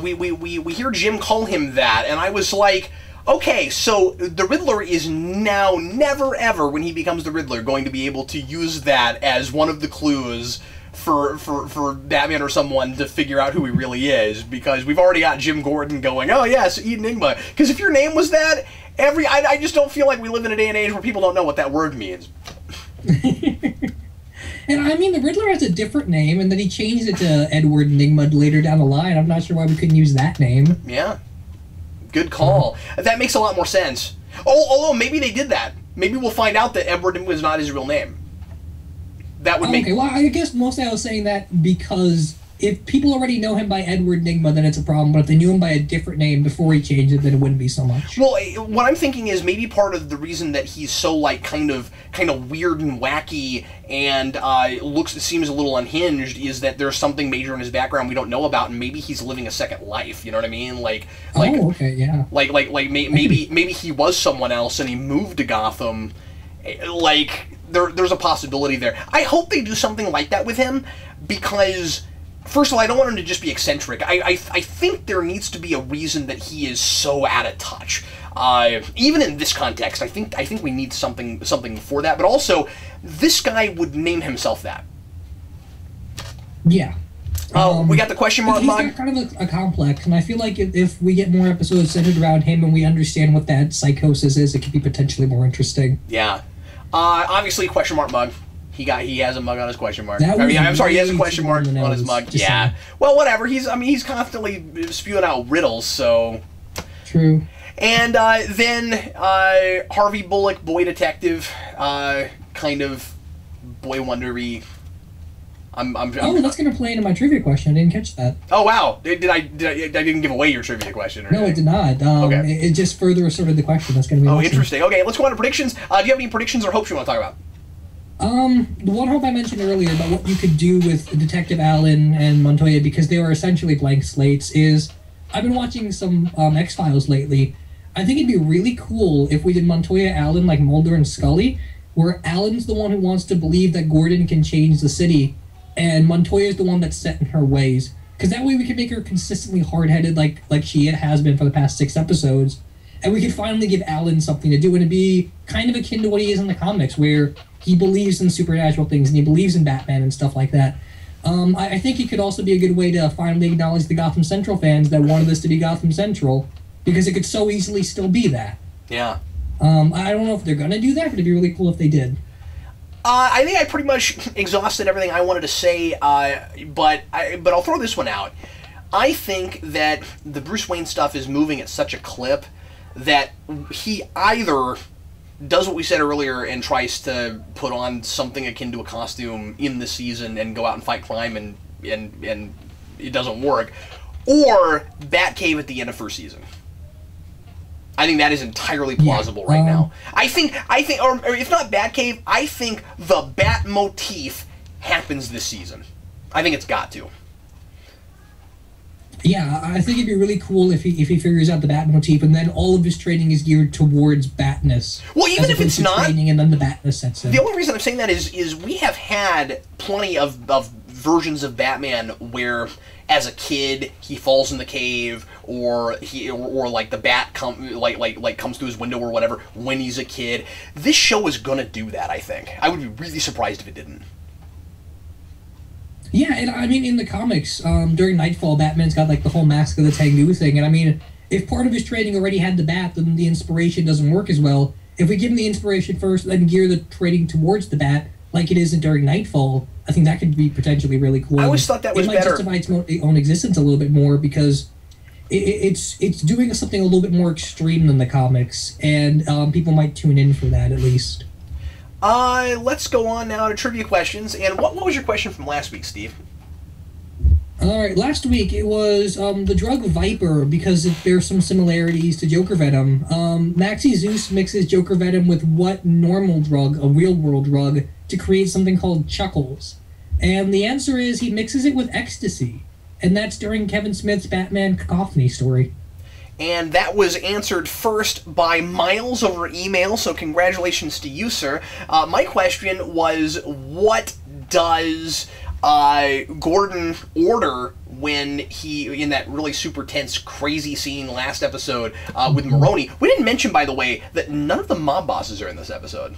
We hear Jim call him that, and I was like, okay, so the Riddler is now never ever, when he becomes the Riddler, going to be able to use that as one of the clues for Batman or someone to figure out who he really is, because we've already got Jim Gordon going, oh yes, Enigma. Because if your name was that, I just don't feel like we live in a day and age where people don't know what that word means. And I mean, the Riddler has a different name, and then he changed it to Edward Enigma later down the line. I'm not sure why we couldn't use that name. Yeah. Good call. That makes a lot more sense. Although maybe they did that. Maybe we'll find out that Edward Enigma is not his real name. That would make... Okay, well, I guess mostly I was saying that because if people already know him by Edward Enigma, then it's a problem. But if they knew him by a different name before he changed it, then it wouldn't be so much. Well, what I'm thinking is maybe part of the reason that he's so, like, kind of weird and wacky and seems a little unhinged is that there's something major in his background we don't know about, and maybe he's living a second life. You know what I mean? Oh, okay, yeah. Maybe he was someone else and he moved to Gotham. Like, there's a possibility there. I hope they do something like that with him, because... First of all, I don't want him to just be eccentric. I think there needs to be a reason that he is so out of touch. Even in this context, I think we need something for that. But also, this guy would name himself that. Yeah. We got the question mark. He's got kind of a complex, and I feel like if we get more episodes centered around him and we understand what that psychosis is, it could be potentially more interesting. Yeah. Obviously, question mark mug. He has a mug on his question mark. I'm sorry, he has a question mark on his mug. Yeah. Saying. Well, whatever. He's constantly spewing out riddles, so. True. And then Harvey Bullock, boy detective, kind of boy wondery. That's gonna play into my trivia question. I didn't catch that. Oh wow! I didn't give away your trivia question. Or no, it did not. Okay. It just further asserted the question. That's gonna be. Oh, interesting. Okay, let's go on to predictions. Do you have any predictions or hopes you want to talk about? The one hope I mentioned earlier about what you could do with Detective Allen and Montoya, because they were essentially blank slates, is I've been watching some X-Files lately. I think it'd be really cool if we did Montoya Allen like Mulder and Scully, where Allen's the one who wants to believe that Gordon can change the city, and Montoya's the one that's set in her ways. Because that way we can make her consistently hard-headed like she has been for the past 6 episodes, and we could finally give Allen something to do, and it'd be kind of akin to what he is in the comics, where he believes in supernatural things and he believes in Batman and stuff like that. I think it could also be a good way to finally acknowledge the Gotham Central fans that wanted this to be Gotham Central, because it could so easily still be that. Yeah. I don't know if they're going to do that, but it'd be really cool if they did. I think I pretty much exhausted everything I wanted to say, but I'll throw this one out. I think that the Bruce Wayne stuff is moving at such a clip that he either does what we said earlier and tries to put on something akin to a costume in the season and go out and fight crime and it doesn't work, or Batcave at the end of first season. I think that is entirely plausible right now. I think, or if not Batcave, I think the Bat motif happens this season. I think it's got to. Yeah, I think it'd be really cool if he figures out the Bat motif, and then all of his training is geared towards Batness. Well, even if it's not training, and then the Batness sets in. The only reason I'm saying that is we have had plenty of versions of Batman where, as a kid, he falls in the cave, or like the bat comes through his window or whatever when he's a kid. This show is gonna do that. I think I would be really surprised if it didn't. Yeah, and I mean, in the comics, during Nightfall, Batman's got, like, the whole Mask of the Tengu thing, and I mean, if part of his training already had the bat, then the inspiration doesn't work as well. If we give him the inspiration first, then gear the training towards the bat, like it is during Nightfall, I think that could be potentially really cool. I always thought that was better. It might justify its own existence a little bit more, because it's doing something a little bit more extreme than the comics, and people might tune in for that, at least. Let's go on now to trivia questions. And what was your question from last week, Steve? Alright, last week it was the drug Viper, because it bears some similarities to Joker Venom. Maxie Zeus mixes Joker Venom with what normal drug, a real-world drug, to create something called Chuckles? And the answer is he mixes it with ecstasy. And that's during Kevin Smith's Batman Cacophony story. And that was answered first by Miles over email, so congratulations to you, sir. My question was, what does Gordon order when he, in that really super tense, crazy scene last episode with Maroni? We didn't mention, by the way, that none of the mob bosses are in this episode.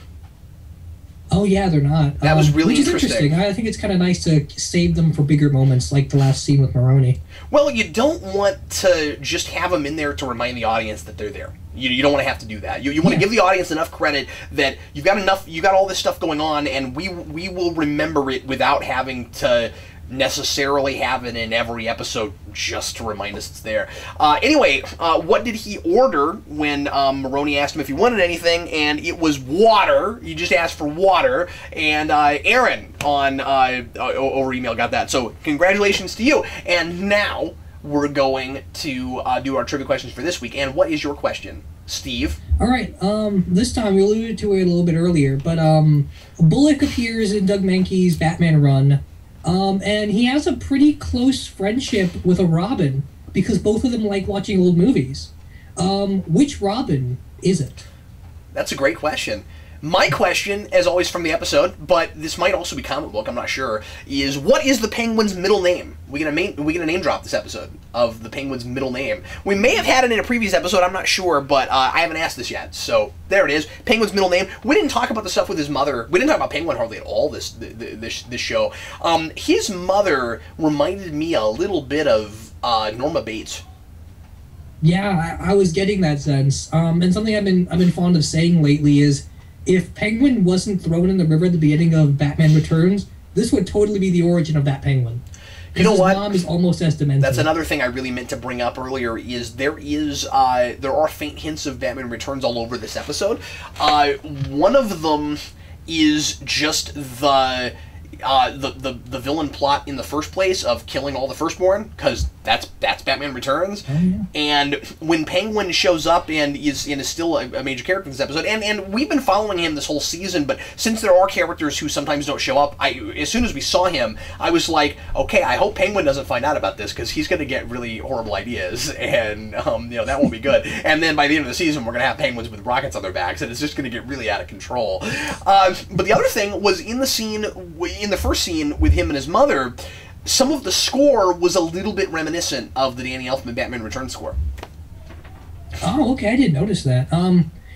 Oh, yeah, they're not. That was really interesting. I think it's kind of nice to save them for bigger moments, like the last scene with Maroni. Well, you don't want to just have them in there to remind the audience that they're there. You don't want to have to do that. You want to give the audience enough credit that you got all this stuff going on, and we will remember it without having to necessarily have it in every episode just to remind us it's there. Anyway, what did he order when Maroni asked him if he wanted anything? And it was water. He just asked for water. And Aaron on over email got that. So congratulations to you. And now we're going to do our trivia questions for this week. And what is your question, Steve? All right. This time we alluded to it a little bit earlier, but Bullock appears in Doug Mankey's Batman run. And he has a pretty close friendship with a Robin, because both of them like watching old movies. Which Robin is it? That's a great question. My question, as always from the episode, but this might also be comic book, I'm not sure, is what is the Penguin's middle name? We gonna name drop this episode of the Penguin's middle name. We may have had it in a previous episode, I'm not sure, but I haven't asked this yet. So there it is, Penguin's middle name. We didn't talk about the stuff with his mother. We didn't talk about Penguin hardly at all this show. His mother reminded me a little bit of Norma Bates. Yeah, I was getting that sense. And something I've been fond of saying lately is, if Penguin wasn't thrown in the river at the beginning of Batman Returns, this would totally be the origin of that Penguin. You know what? His mom is almost as demented. That's another thing I really meant to bring up earlier. Is there are faint hints of Batman Returns all over this episode. One of them is just the villain plot in the first place of killing all the Firstborn, because that's Batman Returns. Oh, yeah. And when Penguin shows up and is still a major character in this episode, and we've been following him this whole season, but since there are characters who sometimes don't show up, as soon as we saw him, I was like, okay, I hope Penguin doesn't find out about this, because he's going to get really horrible ideas, and that won't be good. And then by the end of the season, we're going to have penguins with rockets on their backs, and it's just going to get really out of control. But the other thing was in the first scene with him and his mother, some of the score was a little bit reminiscent of the Danny Elfman Batman Returns score. Oh, okay, I didn't notice that.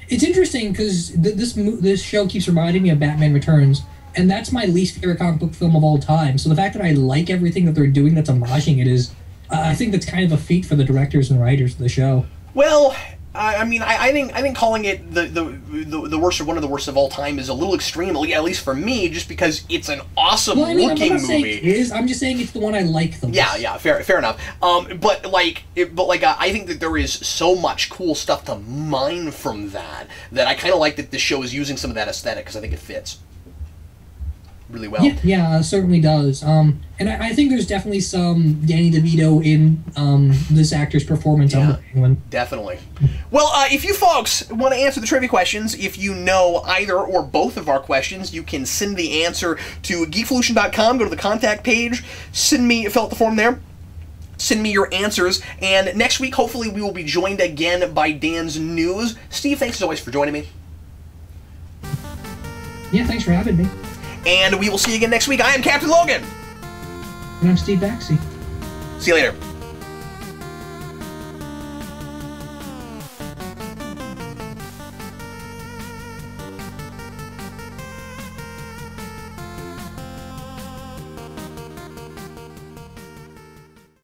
It's interesting because this show keeps reminding me of Batman Returns, and that's my least favorite comic book film of all time. So the fact that I like everything that they're doing that's homaging it is, I think that's kind of a feat for the directors and writers of the show. Well, I mean, I think calling it the worst or one of the worst of all time is a little extreme, at least for me, just because it's an awesome looking I'm not movie. saying it is. I'm just saying it's the one I like the most. Yeah, fair enough. But I think that there is so much cool stuff to mine from that I kind of like that this show is using some of that aesthetic because I think it fits really well. Yeah, it certainly does. And I think there's definitely some Danny DeVito in this actor's performance on the Penguin. Definitely. Well, if you folks want to answer the trivia questions, if you know either or both of our questions, you can send the answer to Geekvolution.com, go to the contact page, fill out the form there. Send me your answers, and next week, hopefully, we will be joined again by Dan's news. Steve, thanks as always for joining me. Yeah, thanks for having me. And we will see you again next week. I am Captain Logan. And I'm Steve Baxi. See you later.